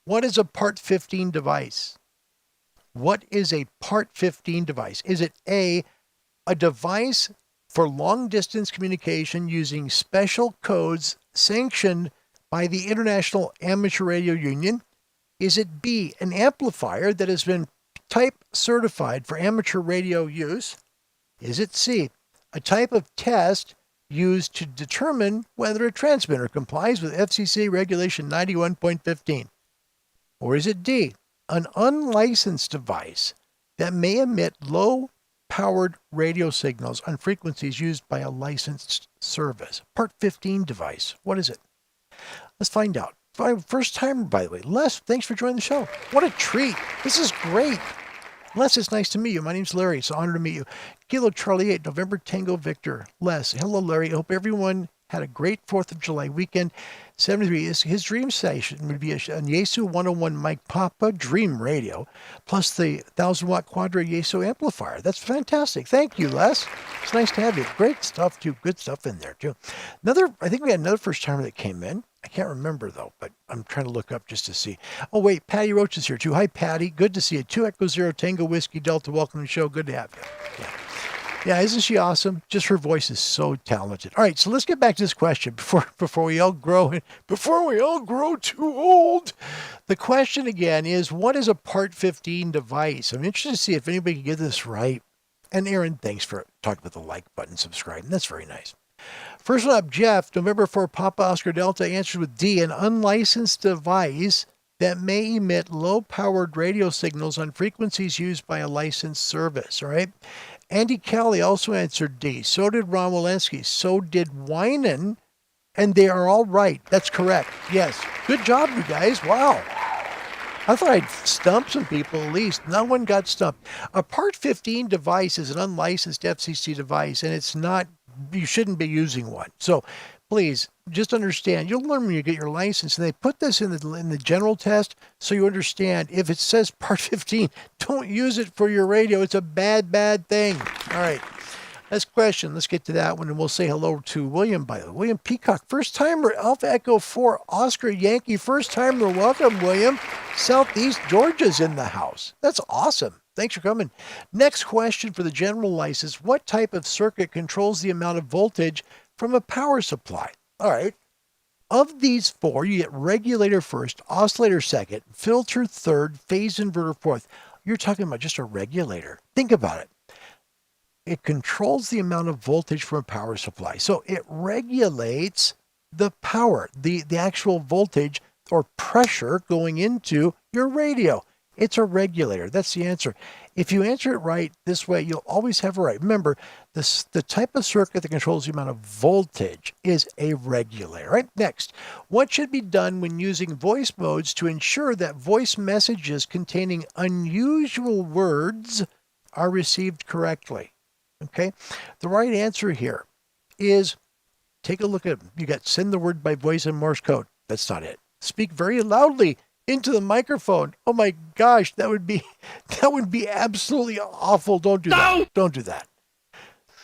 What is a Part 15 device? What is a Part 15 device? Is it A device for long-distance communication using special codes sanctioned by the International Amateur Radio Union? Is it B, an amplifier that has been type certified for amateur radio use? Is it C, a type of test used to determine whether a transmitter complies with FCC Regulation 91.15? Or is it D, an unlicensed device that may emit low-powered radio signals on frequencies used by a licensed service? Part 15 device. What is it? Let's find out. First timer, by the way. Les, thanks for joining the show. What a treat. This is great. Les, it's nice to meet you. My name's Larry. It's an honor to meet you. Kilo Charlie 8, November Tango Victor. Les, hello, Larry. I hope everyone had a great 4th of July weekend. 73, his dream station would be a Yaesu 101 Mike Papa Dream Radio, plus the 1,000-watt Quadra Yaesu amplifier. That's fantastic. Thank you, Les. It's nice to have you. Great stuff, too. Good stuff in there, too. I think we had another first-timer that came in. I can't remember, though, but I'm trying to look up just to see. Oh, wait, Patty Roach is here, too. Hi, Patty. Good to see you. 2 Echo Zero Tango Whiskey Delta. Welcome to the show. Good to have you. Yeah. Yeah, isn't she awesome? Just her voice is so talented. All right, so let's get back to this question before we all grow too old. The question again is, what is a Part 15 device? I'm interested to see if anybody can get this right. And Aaron, thanks for talking about the like button, subscribing. That's very nice. First one up, Jeff, November 4, Papa Oscar Delta, answered with D, an unlicensed device that may emit low-powered radio signals on frequencies used by a licensed service, all right? Andy Kelly also answered D. So did Ron Walensky. So did Winan. And they are all right. That's correct. Yes. Good job, you guys. Wow. I thought I'd stump some people at least. No one got stumped. A Part 15 device is an unlicensed FCC device, and it's not, you shouldn't be using one. So please, just understand, you'll learn when you get your license, and they put this in the general test so you understand if it says Part 15, don't use it for your radio. It's a bad, bad thing. All right. Next question. Let's get to that one, and we'll say hello to William, by the way. William Peacock, first-timer, Alpha Echo 4, Oscar Yankee, first-timer. Welcome, William. Southeast Georgia's in the house. That's awesome. Thanks for coming. Next question for the general license. What type of circuit controls the amount of voltage from a power supply? All right. Of these four, you get regulator first, oscillator second, filter third, phase inverter fourth. You're talking about just a regulator. Think about it. It controls the amount of voltage from a power supply. So it regulates the power, the actual voltage or pressure going into your radio. It's a regulator. That's the answer. If you answer it right this way, you'll always have it right. Remember, the type of circuit that controls the amount of voltage is a regulator. Right? Next, what should be done when using voice modes to ensure that voice messages containing unusual words are received correctly? Okay, the right answer here is, take a look at, you got send the word by voice and Morse code. That's not it. Speak very loudly into the microphone. Oh my gosh, that would be absolutely awful. Don't do that. Don't do that.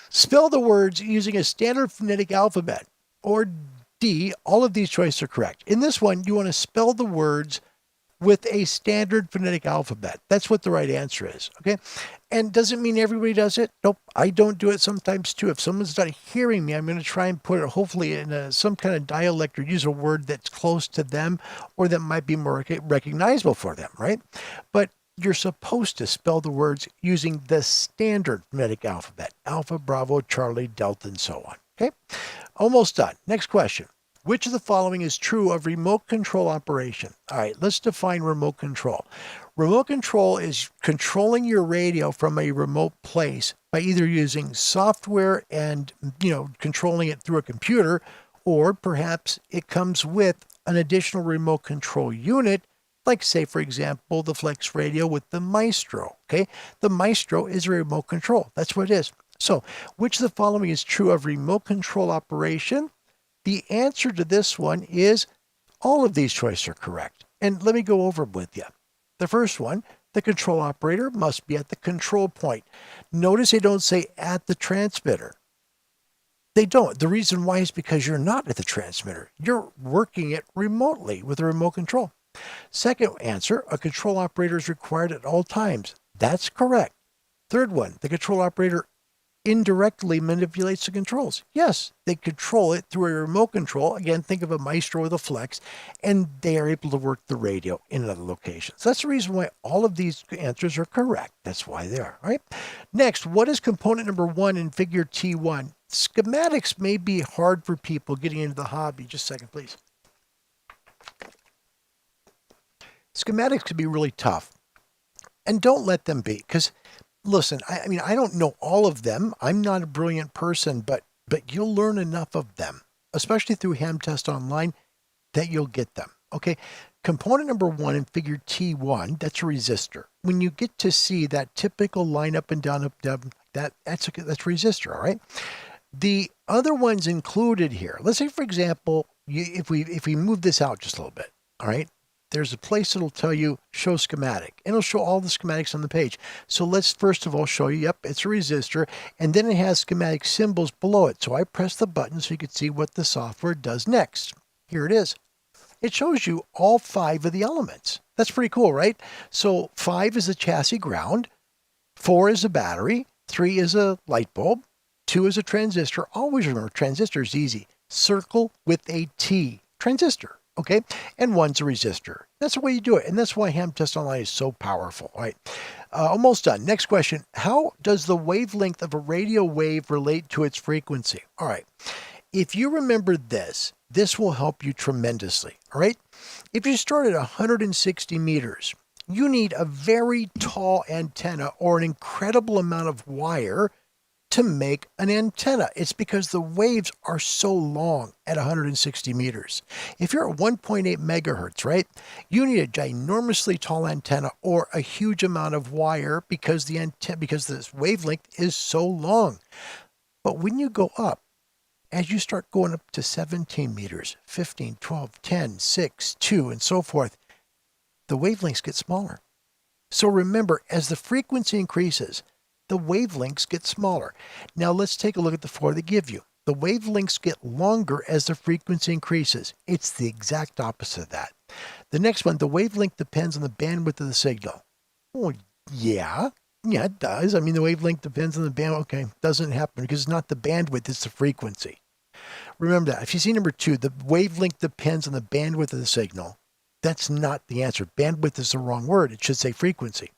Spell the words using a standard phonetic alphabet. Or D, all of these choices are correct. In this one, you want to spell the words with a standard phonetic alphabet. That's what the right answer is, okay? And does it mean everybody does it? Nope, I don't do it sometimes too. If someone's not hearing me, I'm going to try and put it hopefully in some kind of dialect or use a word that's close to them or that might be more recognizable for them, right? But you're supposed to spell the words using the standard phonetic alphabet, Alpha, Bravo, Charlie, Delta, and so on, okay? Almost done. Next question. Which of the following is true of remote control operation? All right, let's define remote control. Remote control is controlling your radio from a remote place by either using software and, controlling it through a computer, or perhaps it comes with an additional remote control unit, like, say, for example, the Flex Radio with the Maestro, okay? The Maestro is a remote control. That's what it is. So, which of the following is true of remote control operation? The answer to this one is all of these choices are correct. And let me go over them with you. The first one, the control operator must be at the control point. Notice they don't say at the transmitter. They don't. The reason why is because you're not at the transmitter. You're working it remotely with a remote control. Second answer, a control operator is required at all times. That's correct. Third one, the control operator indirectly manipulates the controls. Yes, they control it through a remote control. Again, think of a Maestro with a Flex, and they are able to work the radio in another location. So that's the reason why all of these answers are correct. That's why they are, right? Next, what is component number 1 in figure T1? schematics may be hard for people getting into the hobby. Just a second, please. Schematics can be really tough. And don't let them be, because listen, I mean, I don't know all of them. I'm not a brilliant person, but you'll learn enough of them, especially through Ham Test Online, that you'll get them. Okay. Component number 1 in figure T1, that's a resistor. When you get to see that typical line up and down, that's a resistor, all right? The other ones included here, let's say, for example, if we move this out just a little bit, all right? There's a place that'll tell you show schematic, and it'll show all the schematics on the page. So let's first of all show you, yep, it's a resistor, and then it has schematic symbols below it. So I press the button so you can see what the software does next. Here it is. It shows you all 5 of the elements. That's pretty cool, right? So 5 is the chassis ground, 4 is a battery, 3 is a light bulb, 2 is a transistor. Always remember, transistor is easy. Circle with a T, transistor, okay? And 1's a resistor. That's the way you do it, and that's why Ham Test Online is so powerful, right? Almost done. Next question. How does the wavelength of a radio wave relate to its frequency? All right. If you remember this will help you tremendously, all right? If you start at 160 meters, you need a very tall antenna or an incredible amount of wire to make an antenna. It's because the waves are so long at 160 meters. If you're at 1.8 megahertz, right, you need a ginormously tall antenna or a huge amount of wire because this wavelength is so long. But when you go up, as you start going up to 17 meters, 15, 12, 10, 6, 2, and so forth, the wavelengths get smaller. So remember, as the frequency increases, the wavelengths get smaller. Now let's take a look at the 4 they give you. The wavelengths get longer as the frequency increases. It's the exact opposite of that. The next one, the wavelength depends on the bandwidth of the signal. Well, yeah, it does. I mean, the wavelength depends on the bandwidth. Okay, doesn't happen because it's not the bandwidth, it's the frequency. Remember that. If you see number 2, the wavelength depends on the bandwidth of the signal. That's not the answer. Bandwidth is the wrong word. It should say frequency.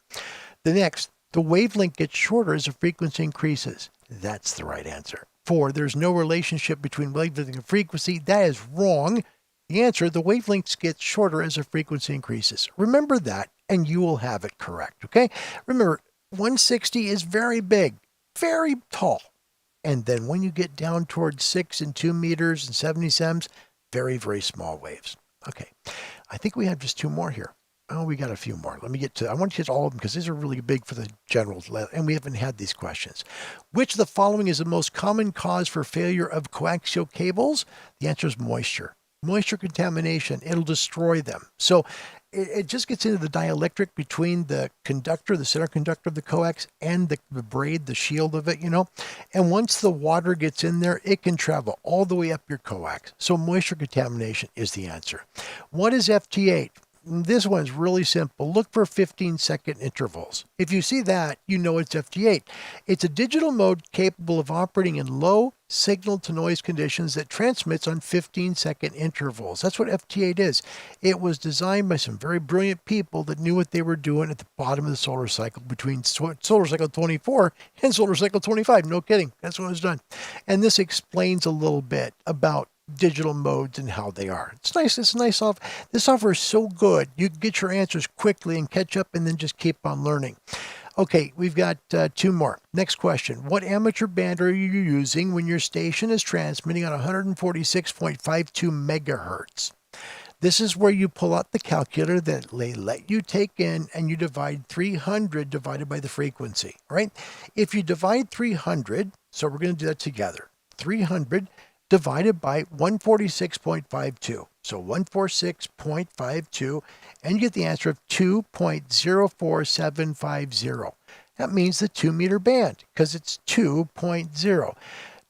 The next, the wavelength gets shorter as the frequency increases. That's the right answer. 4, there's no relationship between wavelength and frequency. That is wrong. The answer, the wavelengths get shorter as the frequency increases. Remember that, and you will have it correct, okay? Remember, 160 is very big, very tall. And then when you get down towards 6 and 2 meters and 70 sems, very, very small waves. Okay, I think we have just 2 more here. Oh, we got a few more. I want to hit all of them because these are really big for the generals, and we haven't had these questions. Which of the following is the most common cause for failure of coaxial cables? The answer is moisture. Moisture contamination, it'll destroy them. So it just gets into the dielectric between the conductor, the center conductor of the coax, and the braid, the shield of it, And once the water gets in there, it can travel all the way up your coax. So moisture contamination is the answer. What is FT8? This one's really simple. Look for 15-second intervals. If you see that, you know it's FT8. It's a digital mode capable of operating in low signal-to-noise conditions that transmits on 15-second intervals. That's what FT8 is. It was designed by some very brilliant people that knew what they were doing at the bottom of the solar cycle between solar cycle 24 and solar cycle 25. No kidding. That's when it was done. And this explains a little bit about digital modes and how they are. It's nice. It's nice. This software is so good. You can get your answers quickly and catch up and then just keep on learning. Okay, we've got 2 more. Next question. What amateur band are you using when your station is transmitting on 146.52 megahertz? This is where you pull out the calculator that they let you take in and you divide 300 divided by the frequency, all right? If you divide 300, so we're going to do that together, 300 divided by 146.52. So 146.52, and you get the answer of 2.04750. That means the 2-meter band, because it's 2.0.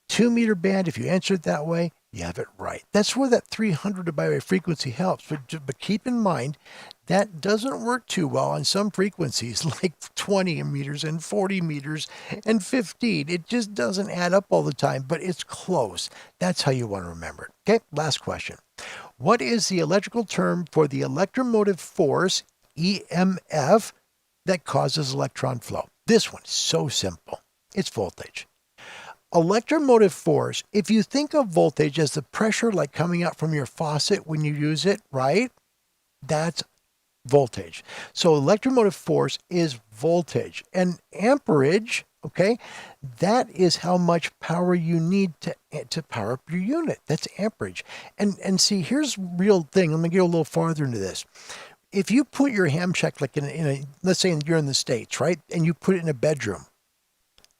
2-meter band, if you answer it that way, you have it right. That's where that 300 divided by frequency helps. But keep in mind, that doesn't work too well on some frequencies, like 20 meters and 40 meters and 15. It just doesn't add up all the time, but it's close. That's how you want to remember it. Okay, last question. What is the electrical term for the electromotive force, EMF, that causes electron flow? This one is so simple. It's voltage. Electromotive force, if you think of voltage as the pressure like coming out from your faucet when you use it, right? That's voltage. So electromotive force is voltage. And amperage, okay, that is how much power you need to power up your unit. That's amperage. And see, here's the real thing. Let me get a little farther into this. If you put your ham shack like in a, let's say you're in the States, right? And you put it in a bedroom,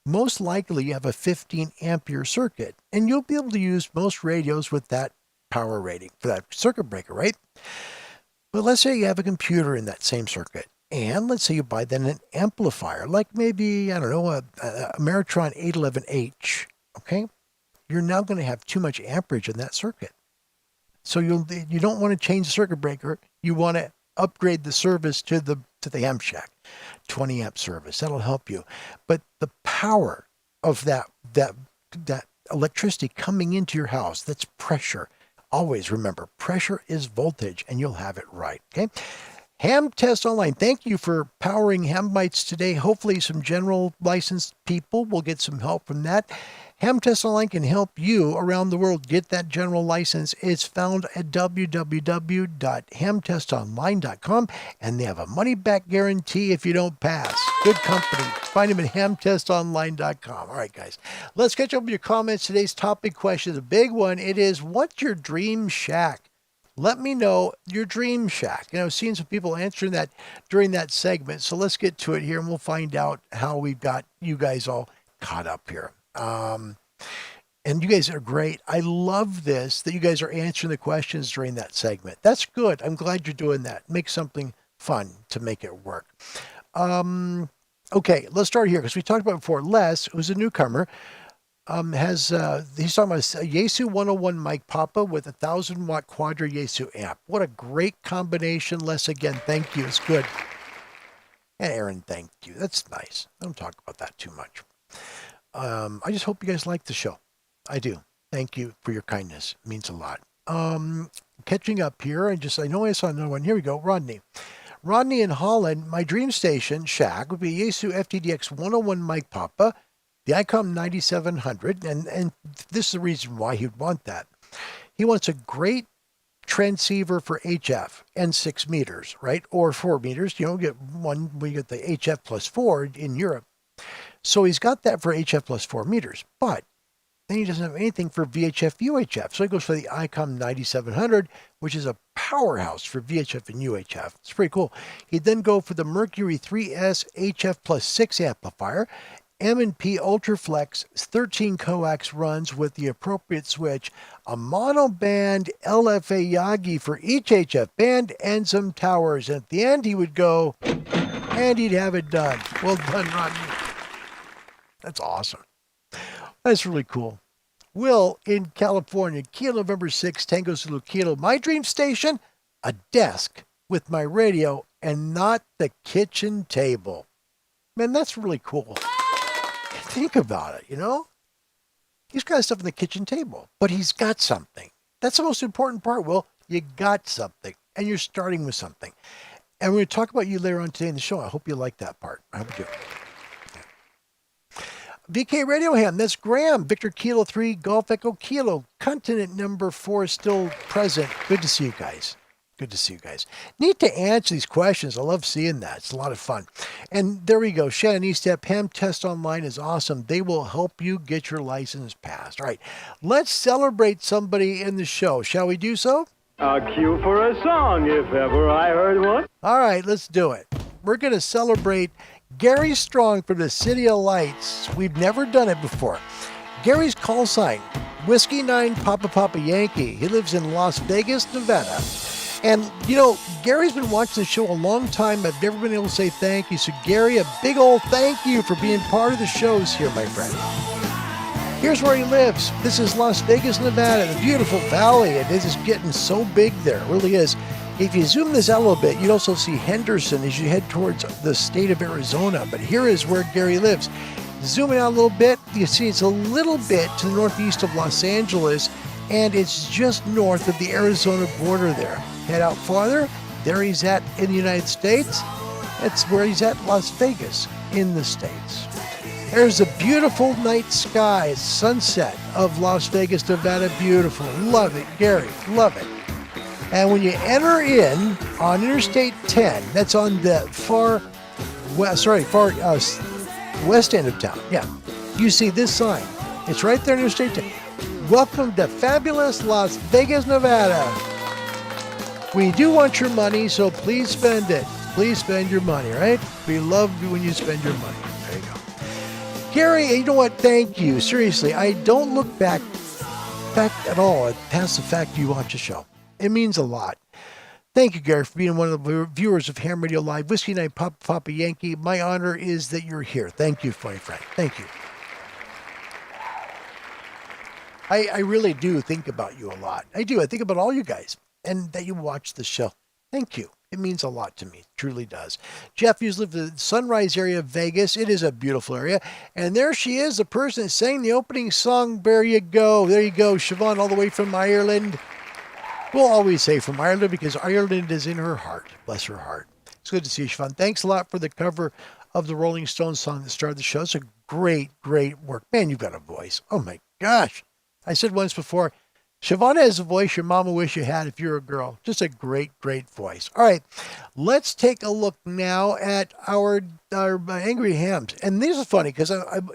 most likely you have a 15 ampere circuit, and you'll be able to use most radios with that power rating for that circuit breaker, right? But let's say you have a computer in that same circuit, and let's say you buy then an amplifier, like maybe, I don't know, a Meritron 811H, okay? You're now going to have too much amperage in that circuit. So you don't want to change the circuit breaker. You want to upgrade the service to the ham shack, 20 amp service. That'll help you. But the power of that electricity coming into your house, that's pressure. Always remember, pressure is voltage, and you'll have it right. Okay. Ham Test Online. Thank you for powering ham bites today. Hopefully some general licensed people will get some help from that. Ham Test Online can help you around the world get that general license. It's found at www.hamtestonline.com, and they have a money-back guarantee if you don't pass. Good company. Find them at hamtestonline.com. All right, guys, let's catch up with your comments. Today's topic question is a big one. It is, what's your dream shack? Let me know your dream shack. And I've seen some people answering that during that segment. So let's get to it here, and we'll find out how we've got you guys all caught up here. And you guys are great. I love this, that you guys are answering the questions during that segment. That's good. I'm glad you're doing that. Make something fun to make it work. Okay, let's start here because we talked about it before. Les, who's a newcomer, he's talking about a Yaesu 101 mic Papa with a 1,000-watt Quadra Yaesu amp. What a great combination, Les. Again, thank you. It's good. And Aaron, thank you. That's nice. I don't talk about that too much. I just hope you guys like the show. I do. Thank you for your kindness. It means a lot. Catching up here, I know I saw another one. Here we go. Rodney in Holland, my dream station shack would be Yaesu FTDX 101 mic Papa, the ICOM 9700, and this is the reason why he'd want that. He wants a great transceiver for HF and 6 meters, right? Or 4 meters. You don't get one, we get the HF plus 4 in Europe. So he's got that for HF plus 4 meters, but then he doesn't have anything for VHF, UHF. So he goes for the ICOM 9700, which is a powerhouse for VHF and UHF. It's pretty cool. He'd then go for the Mercury 3S HF plus 6 amplifier, M&P Ultraflex 13 coax runs with the appropriate switch, a monoband LFA Yagi for each HF band, and some towers. And at the end, he would go, and he'd have it done. Well done, Rodney. That's awesome. That's really cool. Will in California, Kilo November 6, Tango Zulu Kilo. My dream station, a desk with my radio and not the kitchen table. Man, that's really cool. Think about it, you know? He's got stuff on the kitchen table, but he's got something. That's the most important part, Will. You got something, and you're starting with something. And we're going to talk about you later on today in the show. I hope you like that part. I hope you do. VK Radio Ham, that's Graham. Victor Kilo 3, Golf Echo Kilo. Continent number 4 is still present. Good to see you guys. Good to see you guys. Need to answer these questions. I love seeing that. It's a lot of fun. And there we go. Shannon Eastep, Ham Test Online is awesome. They will help you get your license passed. All right. Let's celebrate somebody in the show. Shall we do so? A cue for a song, if ever I heard one. All right. Let's do it. We're going to celebrate Gary Strong from the City of Lights. We've never done it before. Gary's call sign, Whiskey 9 Papa Papa Yankee. He lives in Las Vegas, Nevada. And, you know, Gary's been watching the show a long time. I've never been able to say thank you. So, Gary, a big old thank you for being part of the shows here, my friend. Here's where he lives. This is Las Vegas, Nevada, the beautiful valley. It is getting so big there. It really is. If you zoom this out a little bit, you'd also see Henderson as you head towards the state of Arizona. But here is where Gary lives. Zooming out a little bit, you see it's a little bit to the northeast of Los Angeles, and it's just north of the Arizona border there. Head out farther, there he's at in the United States. That's where he's at, Las Vegas, in the States. There's a beautiful night sky, sunset of Las Vegas, Nevada. Beautiful. Love it, Gary. Love it. And when you enter in on Interstate 10, that's on the far west end of town. Yeah. You see this sign. It's right there on Interstate 10. Welcome to fabulous Las Vegas, Nevada. We do want your money, so please spend it. Please spend your money, right? We love when you spend your money. There you go. Gary, you know what? Thank you. Seriously, I don't look back at all past the fact you watch the show. It means a lot. Thank you, Gary, for being one of the viewers of Ham Radio Live. Whiskey Night Papa Yankee. My honor is that you're here. Thank you, my friend. Thank you. I really do think about you a lot. I do. I think about all you guys and that you watch the show. Thank you. It means a lot to me. It truly does. Jeff, you live in the Sunrise area of Vegas. It is a beautiful area. And there she is, the person that sang the opening song. There you go. There you go. Siobhan, all the way from Ireland. We'll always say from Ireland because Ireland is in her heart. Bless her heart. It's good to see you, Siobhan. Thanks a lot for the cover of the Rolling Stones song that started the show. It's a great, great work. Man, you've got a voice. Oh, my gosh. I said once before, Siobhan has a voice your mama wish you had if you're a girl. Just a great, great voice. All right, let's take a look now at our Angry Hams. And this is funny because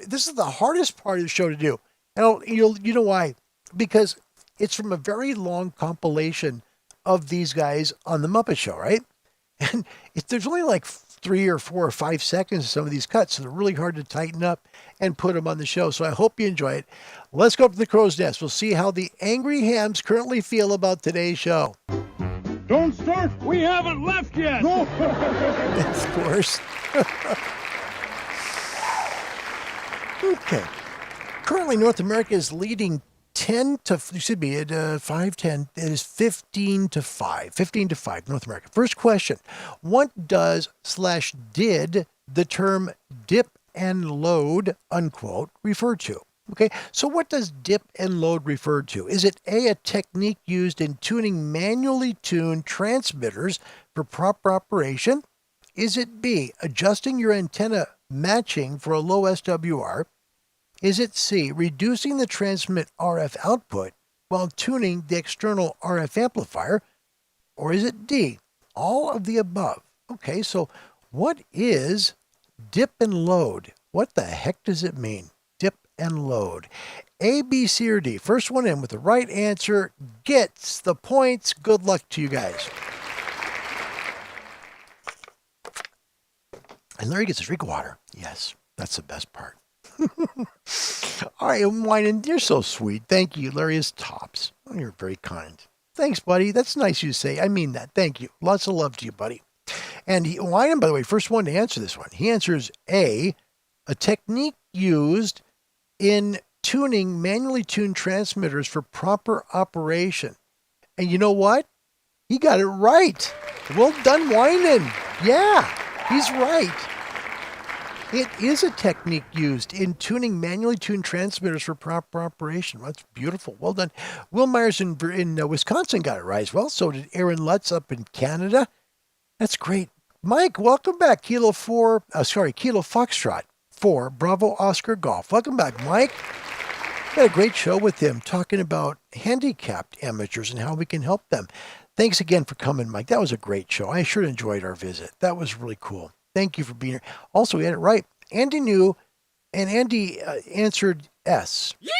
this is the hardest part of the show to do. And you know why? Because it's from a very long compilation of these guys on The Muppet Show, right? And there's only like 3 or 4 or 5 seconds of some of these cuts, so they're really hard to tighten up and put them on the show. So I hope you enjoy it. Let's go up to the crow's nest. We'll see how the Angry Hams currently feel about today's show. Don't start. We haven't left yet. No. Of course. Okay. Currently, North America is leading 10 to, you should be at 5-10. It is 15-5. 15-5, North America. First question. What does/did the term dip and load, unquote, refer to? Okay, so what does dip and load refer to? Is it A, a technique used in tuning manually tuned transmitters for proper operation? Is it B, adjusting your antenna matching for a low SWR? Is it C, reducing the transmit RF output while tuning the external RF amplifier? Or is it D, all of the above? Okay, so what is dip and load? What the heck does it mean? Dip and load. A, B, C, or D. First one in with the right answer gets the points. Good luck to you guys. And Larry gets his drink of water. Yes, that's the best part. All right, Wine, you're so sweet. Thank you. Larry is tops. Oh, you're very kind. Thanks, buddy. That's nice you say. I mean that. Thank you. Lots of love to you, buddy. And Wine, by the way, first one to answer this one. He answers A, a technique used in tuning manually tuned transmitters for proper operation. And you know what? He got it right. Well done, Winan. Yeah, he's right. It is a technique used in tuning manually tuned transmitters for proper operation. That's beautiful. Well done. Will Myers in Wisconsin got it right as well. So did Aaron Lutz up in Canada. That's great. Mike, welcome back. Kilo Foxtrot 4, Bravo Oscar Golf. Welcome back, Mike. We had a great show with him talking about handicapped amateurs and how we can help them. Thanks again for coming, Mike. That was a great show. I sure enjoyed our visit. That was really cool. Thank you for being here. Also, we had it right. Andy knew, and Andy answered S. Yeah!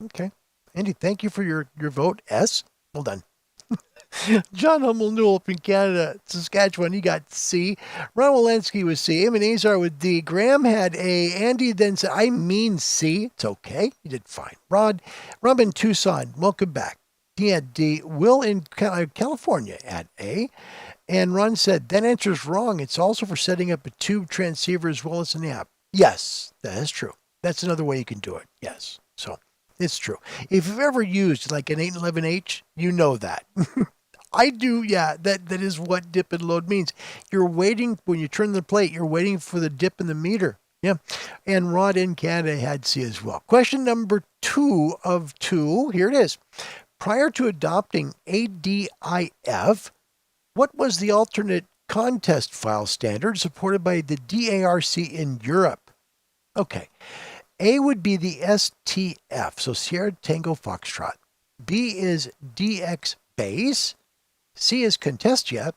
Okay. Andy, thank you for your vote. S. Well done. John Hummel Newell up in Canada, Saskatchewan, he got C. Ron Walensky was C. Eamon Azar with D. Graham had A. Andy then said, I mean C. It's okay. He did fine. Rob in Tucson, welcome back. He had D. Will in California had A. And Ron said, that answer is wrong. It's also for setting up a tube transceiver as well as an amp. Yes, that is true. That's another way you can do it. Yes. So it's true. If you've ever used like an 811H, you know that. I do. Yeah, that is what dip and load means. You're waiting when you turn the plate, you're waiting for the dip in the meter. Yeah. And Rod in Canada had C as well. Question number 2 of 2. Here it is. Prior to adopting ADIF, what was the alternate contest file standard supported by the DARC in Europe? Okay. A would be the STF, so Sierra Tango Foxtrot. B is DX base. C is Contestia.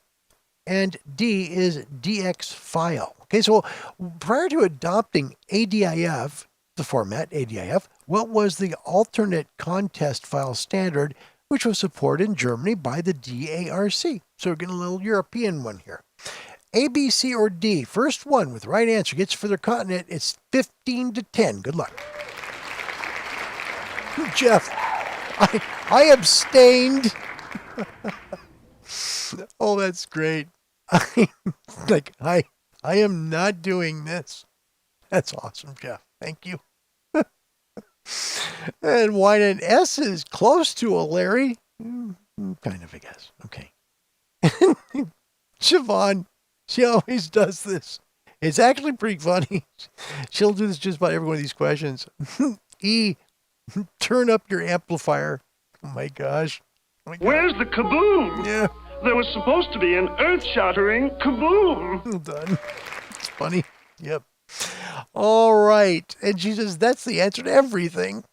And D is DX file. Okay, so prior to adopting ADIF, the format ADIF, what was the alternate contest file standard which was supported in Germany by the DARC? So we're getting a little European one here. A, B, C, or D. First one with the right answer gets for their continent. It's 15-10. Good luck. Jeff, I abstained. Oh, that's great. I am not doing this. That's awesome, Jeff. Thank you. And why an S is close to a Larry? Kind of, I guess. Okay. Siobhan, she always does this. It's actually pretty funny. She'll do this just about every one of these questions. E, turn up your amplifier. Oh my gosh. Oh my Where's the kaboom? Yeah. There was supposed to be an earth-shattering kaboom. Well done. It's funny. Yep. All right. And she says, that's the answer to everything.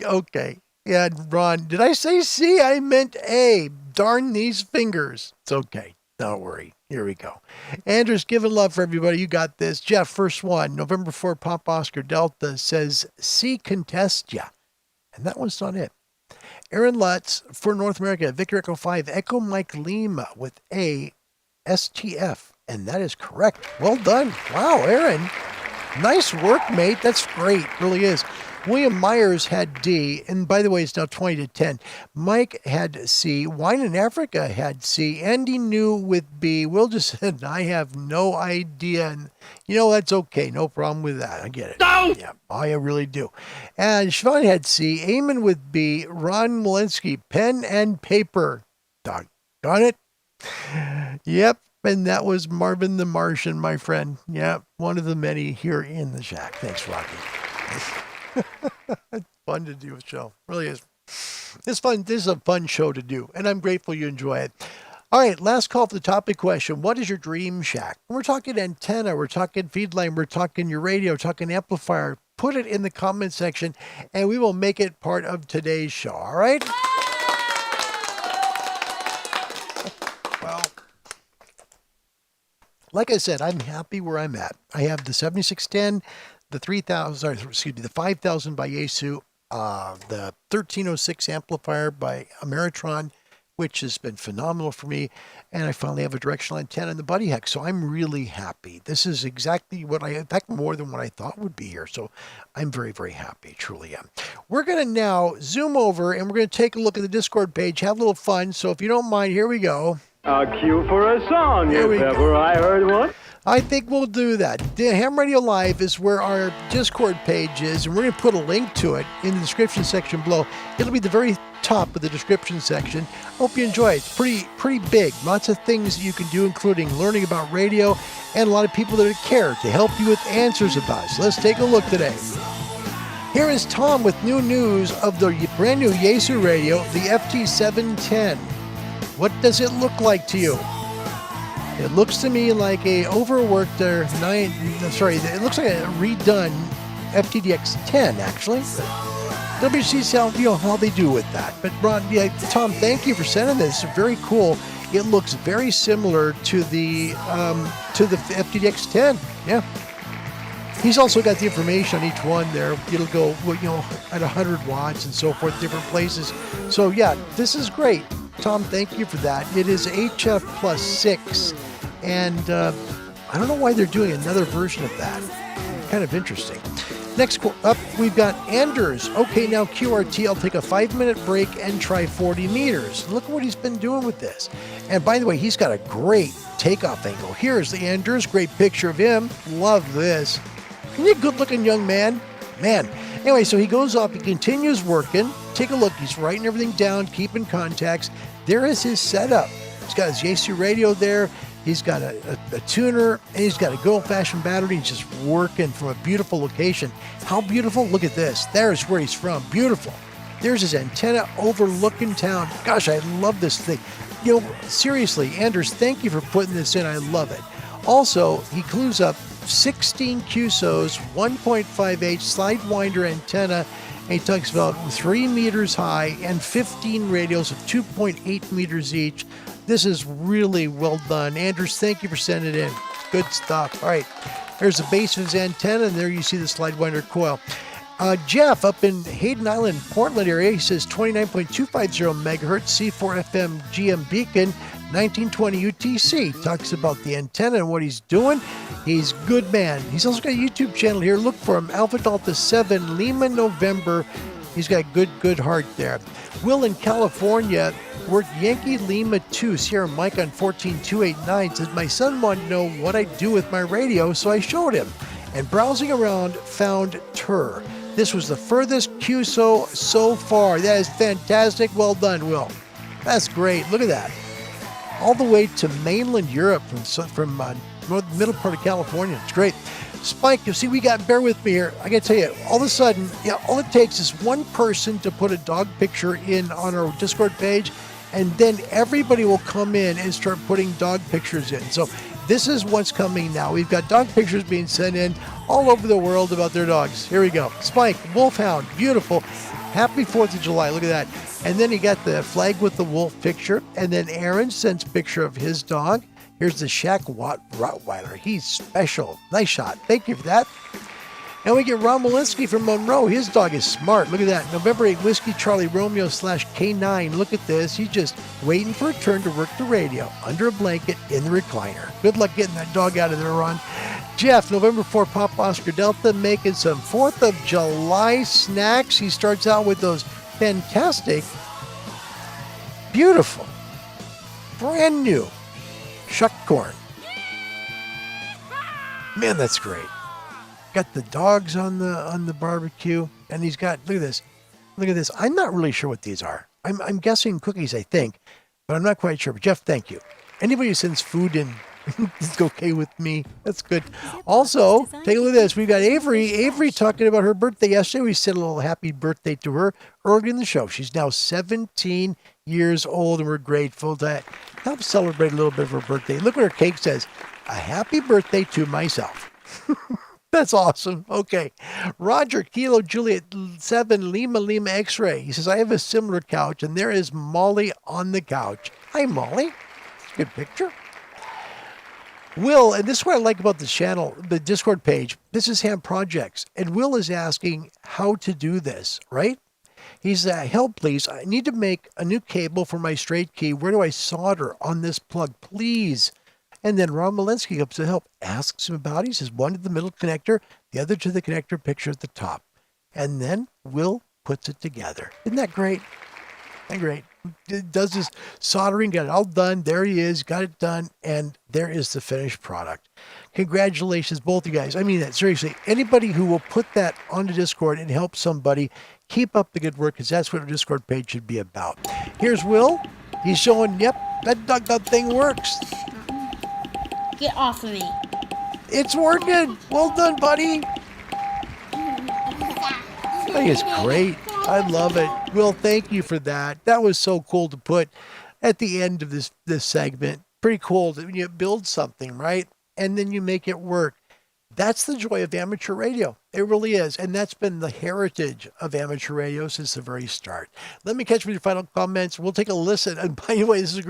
Okay. Yeah, Ron, did I say C? I meant A. Darn these fingers. It's okay. Don't worry. Here we go. Andrew's giving love for everybody. You got this. Jeff, first one. November 4, Pop Oscar Delta says C. Contestia. And that one's not it. Aaron Lutz for North America. Victor Echo 5. Echo Mike Lima with A. STF. And that is correct. Well done. Wow, Aaron. Nice work, mate. That's great. Really is. William Myers had D, and by the way, it's now 20-10. Mike had C. Wine in Africa had C. Andy knew with B. Will just said, I have no idea. And you know, that's okay. No problem with that. I get it. No! Yeah, I really do. And Siobhan had C. Eamon with B. Ron Walensky, pen and paper. Doggone it. Yep. And that was Marvin the Martian, my friend. Yeah, one of the many here in the shack. Thanks, Rocky. It's fun to do a show. Really is. It's fun. This is a fun show to do, and I'm grateful you enjoy it. All right, last call for the topic question. What is your dream shack? We're talking antenna. We're talking feed line. We're talking your radio. Talking amplifier. Put it in the comment section, and we will make it part of today's show. All right? Well, like I said, I'm happy where I'm at. I have the 7610, the 3000, the 5000 by Yaesu, the 1306 amplifier by Ameritron, which has been phenomenal for me. And I finally have a directional antenna and the BuddiHex. So I'm really happy. This is exactly what in fact, more than what I thought would be here. So I'm very, very happy. Truly am. We're going to now zoom over and we're going to take a look at the Discord page, have a little fun. So if you don't mind, here we go. A cue for a song, if ever I heard one. I think we'll do that. The Ham Radio Live is where our Discord page is, and we're going to put a link to it in the description section below. It'll be the very top of the description section. Hope you enjoy it. It's pretty big. Lots of things that you can do, including learning about radio, and a lot of people that care to help you with answers about it. So let's take a look today. Here is Tom with new news of the brand new Yaesu radio, the FT710. What does it look like to you? It looks to me like a overworked it looks like a redone FTDX10 actually. WC how they do with that. But Ron, Tom, thank you for sending this. It's very cool. It looks very similar to the FTDX10. Yeah. He's also got the information on each one there. It'll go, at 100 watts and so forth, different places. So yeah, this is great. Tom, thank you for that. It is HF plus 6, and I don't know why they're doing another version of that. Kind of interesting. Next up, we've got Anders. Okay, now QRT, I'll take a 5-minute break and try 40 meters. Look at what he's been doing with this. And by the way, he's got a great takeoff angle. Here's the Anders, great picture of him. Love this. Isn't he a good-looking young man? Man. Anyway, so he goes up, he continues working. Take a look, he's writing everything down, keeping contacts. There is his setup. He's got his Yaesu radio there. He's got a tuner, and he's got a good old-fashioned battery. He's just working from a beautiful location. How beautiful? Look at this. There's where he's from. Beautiful. There's his antenna overlooking town. Gosh, I love this thing. Seriously, Anders, thank you for putting this in. I love it. Also, he clues up 16 QSOs, 1.5H slide winder antenna, and he talks about 3 meters high and 15 radios of 2.8 meters each. This is really well done. Anders, thank you for sending it in. Good stuff. All right, there's the base of his antenna, and there you see the slide winder coil. Jeff up in Hayden Island, Portland area, he says 29.250 megahertz C4 FM GM beacon, 1920 UTC. Talks about the antenna and what he's doing. He's a good man. He's also got a YouTube channel here. Look for him, Alpha Delta 7 Lima November. He's got good heart there. Will in California worked Yankee Lima 2 Sierra Mike on 14289. Says my son wanted to know what I do with my radio, so I showed him. And browsing around, found TUR. This was the furthest QSO so far. That is fantastic. Well done, Will. That's great. Look at that. All the way to mainland Europe from middle part of California. It's great. Spike, you see, bear with me here. I got to tell you, all of a sudden, all it takes is one person to put a dog picture in on our Discord page, and then everybody will come in and start putting dog pictures in. So this is what's coming now. We've got dog pictures being sent in all over the world about their dogs. Here we go. Spike, Wolfhound, beautiful. Happy 4th of July. Look at that. And then you got the flag with the wolf picture. And then Aaron sends a picture of his dog. Here's the Shaq Rottweiler. He's special. Nice shot. Thank you for that. And we get Ron Walensky from Monroe. His dog is smart. Look at that. November 8 Whiskey Charlie Romeo /K9. Look at this. He's just waiting for a turn to work the radio under a blanket in the recliner. Good luck getting that dog out of there, Ron. Jeff, November 4 Pop Oscar Delta, making some 4th of July snacks. He starts out with those fantastic, beautiful, brand new shuck corn. Man, that's great. Got the dogs on the barbecue, and he's got, look at this. I'm not really sure what these are. I'm guessing cookies, I think, but I'm not quite sure. But Jeff, thank you. Anybody who sends food in is okay with me. That's good. Also, take a look at this. We got Avery talking about her birthday yesterday. We said a little happy birthday to her early in the show. She's now 17 years old, and we're grateful to help celebrate a little bit of her birthday. Look what her cake says. A happy birthday to myself. That's awesome. Okay. Roger, Kilo Juliet 7, Lima X-Ray. He says, I have a similar couch, and there is Molly on the couch. Hi, Molly. Good picture. Will, and this is what I like about the channel, the Discord page. This is Ham Projects. And Will is asking how to do this, right? He's help, please. I need to make a new cable for my straight key. Where do I solder on this plug, please? And then Ron Walensky comes to help, asks him about it. He says, one to the middle connector, the other to the connector picture at the top. And then Will puts it together. Isn't that great? Isn't that great? It does this soldering, got it all done. There he is, got it done. And there is the finished product. Congratulations, both you guys. I mean that, seriously. Anybody who will put that onto Discord and help somebody, keep up the good work, because that's what our Discord page should be about. Here's Will. He's showing, yep, that thing works. Get off of me. It's working. Well done, buddy. I think it's great. I love it. Will, thank you for that. That was so cool to put at the end of this segment. Pretty cool when you build something, right? And then you make it work. That's the joy of amateur radio. It really is. And that's been the heritage of amateur radio since the very start. Let me catch with your final comments. We'll take a listen. And by the way, this is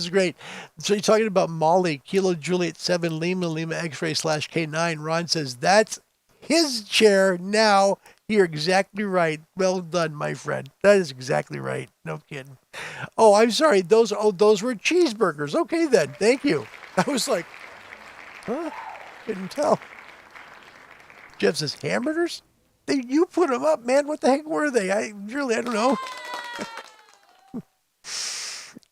great. So you're talking about Molly, Kilo Juliet 7, Lima X-Ray /K9. Ron says, that's his chair now. You're exactly right. Well done, my friend. That is exactly right. No kidding. Oh, I'm sorry. Those were cheeseburgers. Okay, then. Thank you. I was like, huh? Couldn't tell. Jeff says, hamburgers? You put them up, man. What the heck were they? I don't know.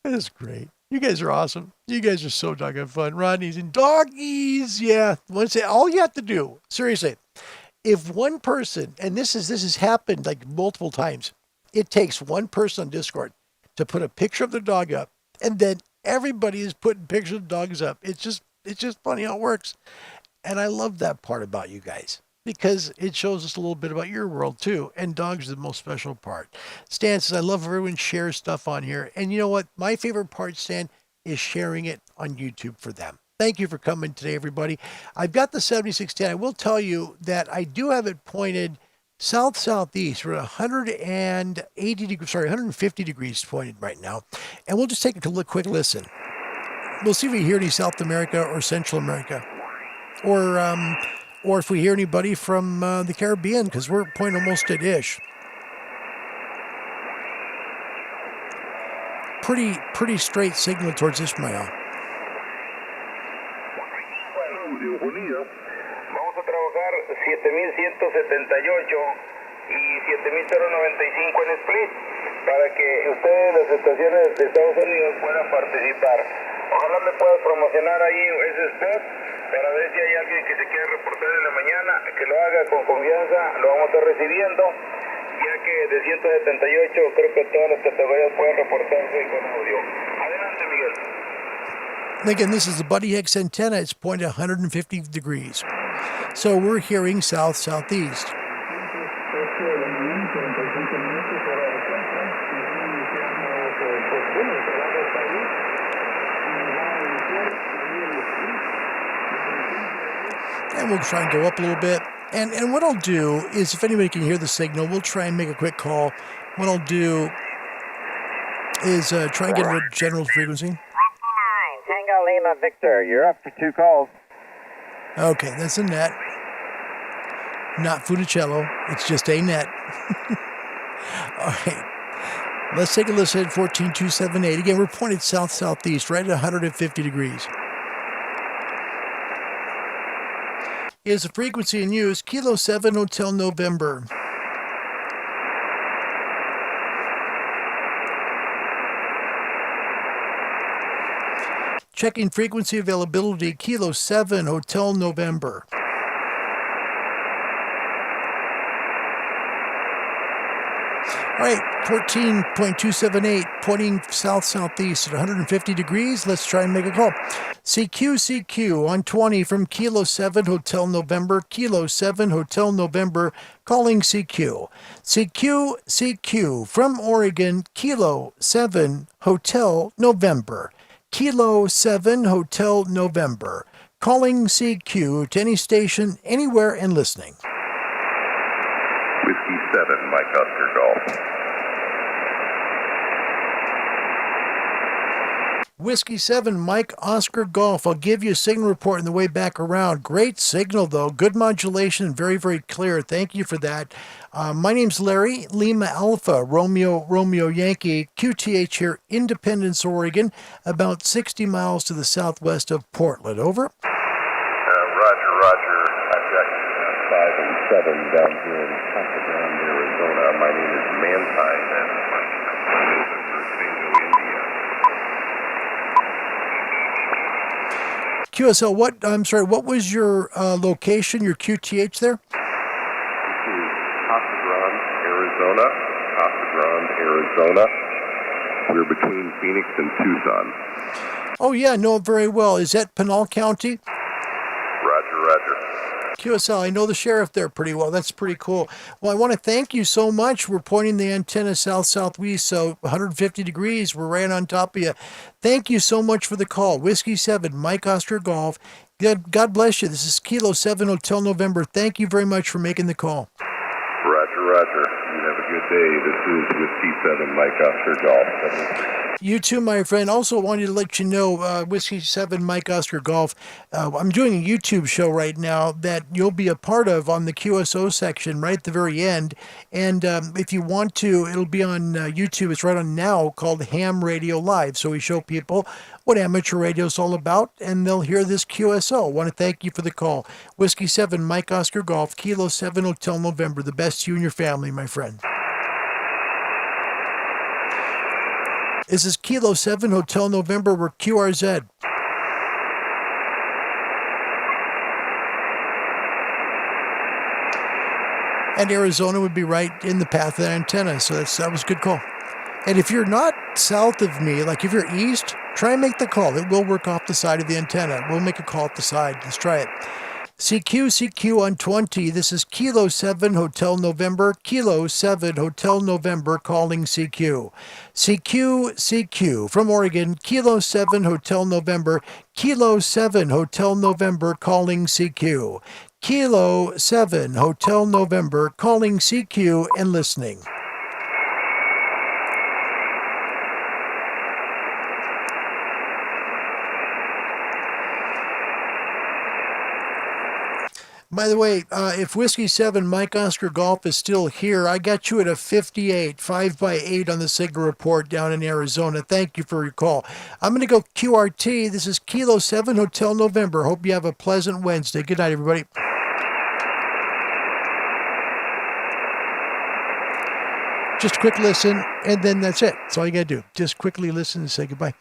That is great. You guys are awesome. You guys are so doggone fun. Rodney's in doggies. Yeah. All you have to do, seriously, if one person, and this has happened like multiple times, it takes one person on Discord to put a picture of their dog up, and then everybody is putting pictures of dogs up. It's just funny how it works. And I love that part about you guys. because it shows us a little bit about your world too. And dogs are the most special part. Stan says, I love everyone shares stuff on here. And you know what? My favorite part, Stan, is sharing it on YouTube for them. Thank you for coming today, everybody. I've got the 7610. I will tell you that I do have it pointed south-southeast. We're at 150 degrees pointed right now. And we'll just take a quick listen. We'll see if we hear any South America or Central America. Or if we hear anybody from the Caribbean, because we're pointing almost at ish. Pretty straight signal towards Ismael. Vamos a trabajar 7,178 y 7,095 en split para que ustedes, las estaciones de Estados Unidos, puedan participar. Ojalá me puedas promocionar ahí ese spot para ver si hay alguien que se quiera reportar en la mañana, que lo haga con confianza, lo vamos a estar recibiendo, ya que de 178 creo que todas las categorías pueden reportarse con audio. Adelante, Miguel. Again, this is the BuddiHex antenna. It's pointed 150 degrees. So we're hearing south-southeast. And we'll try and go up a little bit. And what I'll do is, if anybody can hear the signal, we'll try and make a quick call. What I'll do is try and get a general frequency. Tango Lima Victor, you're up for 2 calls. Okay, that's a net. Not Funicello. It's just a net. All right. Let's take a listen at 14278. Again, we're pointed south-southeast, right at 150 degrees. Is the frequency in use Kilo 7 Hotel November. Checking frequency availability, Kilo 7 Hotel November. All right, 14.278, pointing south-southeast at 150 degrees. Let's try and make a call. CQ on 20 from Kilo 7 Hotel November. Kilo 7 Hotel November, calling CQ. CQ from Oregon, Kilo 7 Hotel November. Kilo 7 Hotel November, calling CQ to any station, anywhere, and listening. Whiskey 7, Mike Oscar Golf. Whiskey 7, Mike Oscar Golf. I'll give you a signal report on the way back around. Great signal, though. Good modulation, very, very clear. Thank you for that. My name's Larry, Lima Alpha, Romeo Yankee, QTH here, Independence, Oregon, about 60 miles to the southwest of Portland. Over. Roger. I've got 5 and 7 down here in Pasadena, Arizona. My name is Mantine, and my phone is in Bursingo, India. QSL, what was your location, your QTH there? This is Casa Grande, Arizona. We're between Phoenix and Tucson. Oh, yeah, know it very well. Is that Pinal County? Roger. QSL, I know the sheriff there pretty well. That's pretty cool. Well, I want to thank you so much. We're pointing the antenna south-southwest, so 150 degrees. We're right on top of you. Thank you so much for the call. Whiskey 7, Mike Oscar Golf. God bless you. This is Kilo 7 Hotel November. Thank you very much for making the call. Roger. You have a good day. This is Whiskey 7, Mike Oscar Golf. You too, my friend. Also wanted to let you know, Whiskey 7, Mike Oscar Golf, I'm doing a YouTube show right now that you'll be a part of on the QSO section right at the very end. And if you want to, it'll be on YouTube. It's right on now, called Ham Radio Live. So we show people what amateur radio is all about, and they'll hear this QSO. I want to thank you for the call. Whiskey 7, Mike Oscar Golf, Kilo 7 Hotel November. The best to you and your family, my friend. This is Kilo 7 Hotel November. We're QRZ. And Arizona would be right in the path of that antenna, so that was a good call. And if you're not south of me, like if you're east, try and make the call. It will work off the side of the antenna. We'll make a call off the side. Let's try it. CQ on 20. This is Kilo 7 Hotel November. Kilo 7 Hotel November calling CQ. CQ from Oregon. Kilo 7 Hotel November. Kilo 7 Hotel November calling CQ. Kilo 7 Hotel November calling CQ and listening. By the way, if Whiskey 7 Mike Oscar Golf is still here, I got you at a 58, 5x8 on the Signal Report down in Arizona. Thank you for your call. I'm going to go QRT. This is Kilo 7 Hotel November. Hope you have a pleasant Wednesday. Good night, everybody. Just a quick listen, and then that's it. That's all you got to do. Just quickly listen and say goodbye.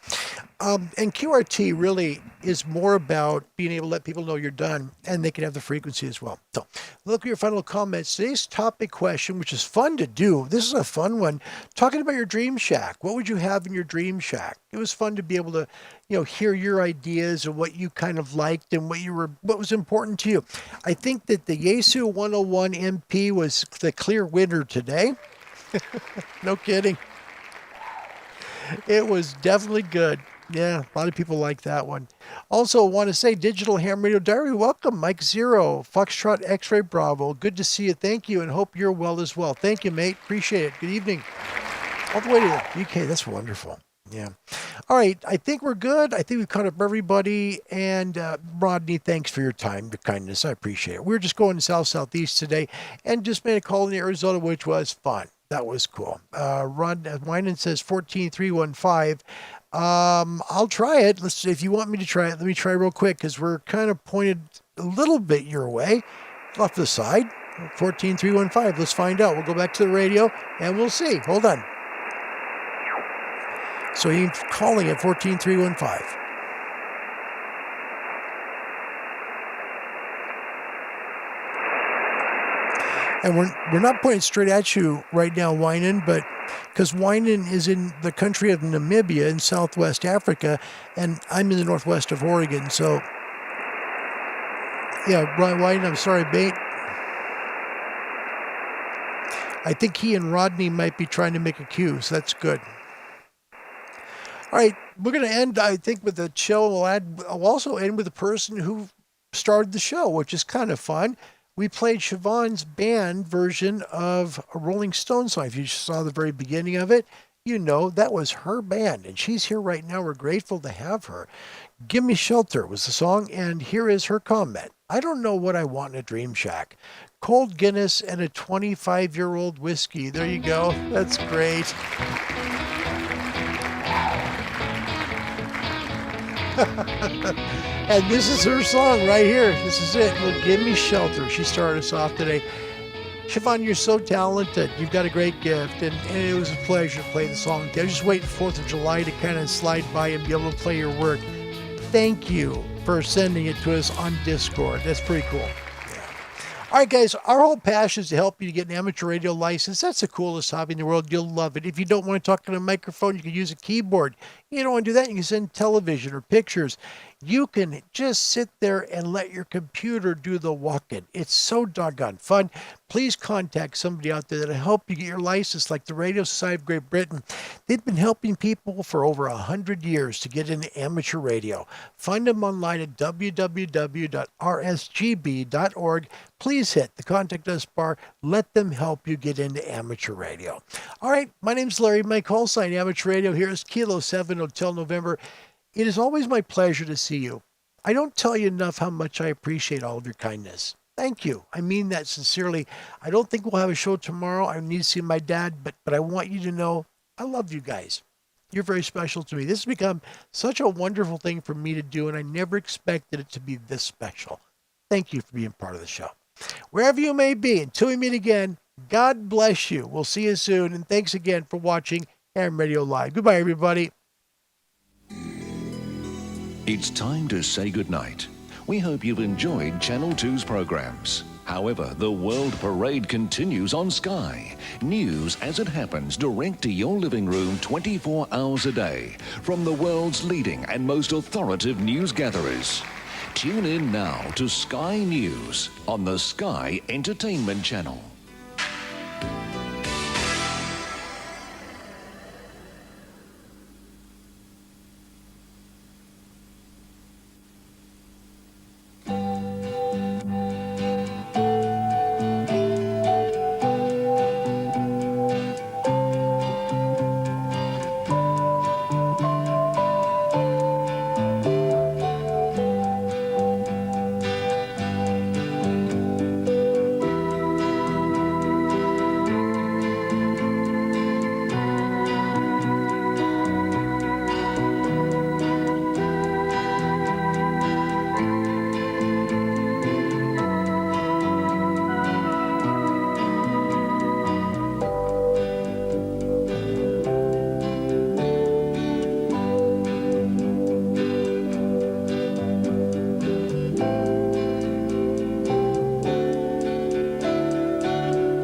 And QRT really is more about being able to let people know you're done, and they can have the frequency as well. So look at your final comments. Today's topic question, which is fun to do. This is a fun one. Talking about your dream shack. What would you have in your dream shack? It was fun to be able to, hear your ideas and what you kind of liked and what was important to you. I think that the Yesu 101 MP was the clear winner today. No kidding. It was definitely good. Yeah, a lot of people like that one. Also, want to say Digital Ham Radio Diary, welcome. Mike Zero, Foxtrot X-Ray Bravo. Good to see you. Thank you, and hope you're well as well. Thank you, mate. Appreciate it. Good evening. All the way to the UK. That's wonderful. Yeah. All right. I think we're good. I think we've caught up everybody. And Rodney, thanks for your time, your kindness. I appreciate it. We were just going southeast today and just made a call in Arizona, which was fun. That was cool. Ron Winan says 14315. I'll try it. If you want me to try it, let me try real quick because we're kind of pointed a little bit your way off the side. 14315. Let's find out. We'll go back to the radio and we'll see. Hold on. So he's calling at 14315. And we're not pointing straight at you right now, Winan, but because Winan is in the country of Namibia in Southwest Africa, and I'm in the northwest of Oregon. So, yeah, Winan, I'm sorry, mate. I think he and Rodney might be trying to make a cue, so that's good. All right, we're going to end, I think, with the show. I'll also end with the person who started the show, which is kind of fun. We played Siobhan's band version of a Rolling Stones song. If you saw the very beginning of it, that was her band, and she's here right now. We're grateful to have her. Give Me Shelter was the song, and here is her comment. I don't know what I want in a dream shack. Cold Guinness and a 25-year-old whiskey. There you go. That's great. And this is her song right here. This is it. Well, Give Me Shelter. She started us off today. Siobhan, you're so talented. You've got a great gift, and it was a pleasure to play the song. I was just waiting for 4th of July to kind of slide by and be able to play your work. Thank you for sending it to us on Discord. That's pretty cool. All right, guys, our whole passion is to help you to get an amateur radio license. That's the coolest hobby in the world. You'll love it. If you don't want to talk on a microphone, you can use a keyboard. You don't want to do that, you can send television or pictures. You can just sit there and let your computer do the walking. It's so doggone fun. Please contact somebody out there that'll help you get your license, like the Radio Society of Great Britain. They've been helping people for over 100 years to get into amateur radio. Find them online at www.rsgb.org. Please hit the Contact Us bar. Let them help you get into amateur radio. All right, my name's Larry. My call sign, Amateur Radio. Here is Kilo 7 Hotel November. It is always my pleasure to see you. I don't tell you enough how much I appreciate all of your kindness. Thank you. I mean that sincerely. I don't think we'll have a show tomorrow. I need to see my dad, but I want you to know I love you guys. You're very special to me. This has become such a wonderful thing for me to do, and I never expected it to be this special. Thank you for being part of the show. Wherever you may be, until we meet again, God bless you. We'll see you soon, and thanks again for watching Ham Radio Live. Goodbye, everybody. It's time to say goodnight. We hope you've enjoyed Channel 2's programs. However, the World Parade continues on Sky. News as it happens direct to your living room 24 hours a day from the world's leading and most authoritative news gatherers. Tune in now to Sky News on the Sky Entertainment Channel.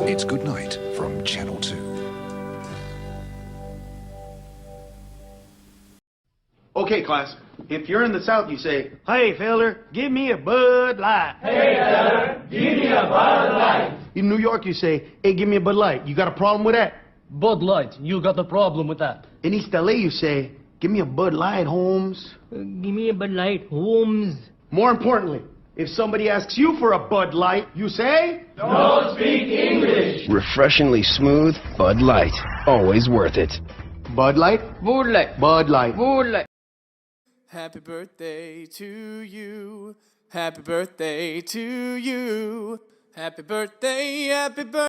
It's Good Night from Channel 2. Okay, class. If you're in the South, you say, "Hey, feller, give me a Bud Light." Hey, feller, give me a Bud Light. In New York, you say, "Hey, give me a Bud Light." You got a problem with that? Bud Light, you got a problem with that. In East LA, you say, "Give me a Bud Light, Holmes." Give me a Bud Light, Holmes. More importantly, if somebody asks you for a Bud Light, you say, Don't speak English. Refreshingly smooth Bud Light. Always worth it. Bud Light? Bud Light. Bud Light. Bud Light. Happy birthday to you. Happy birthday to you. Happy birthday, happy birthday.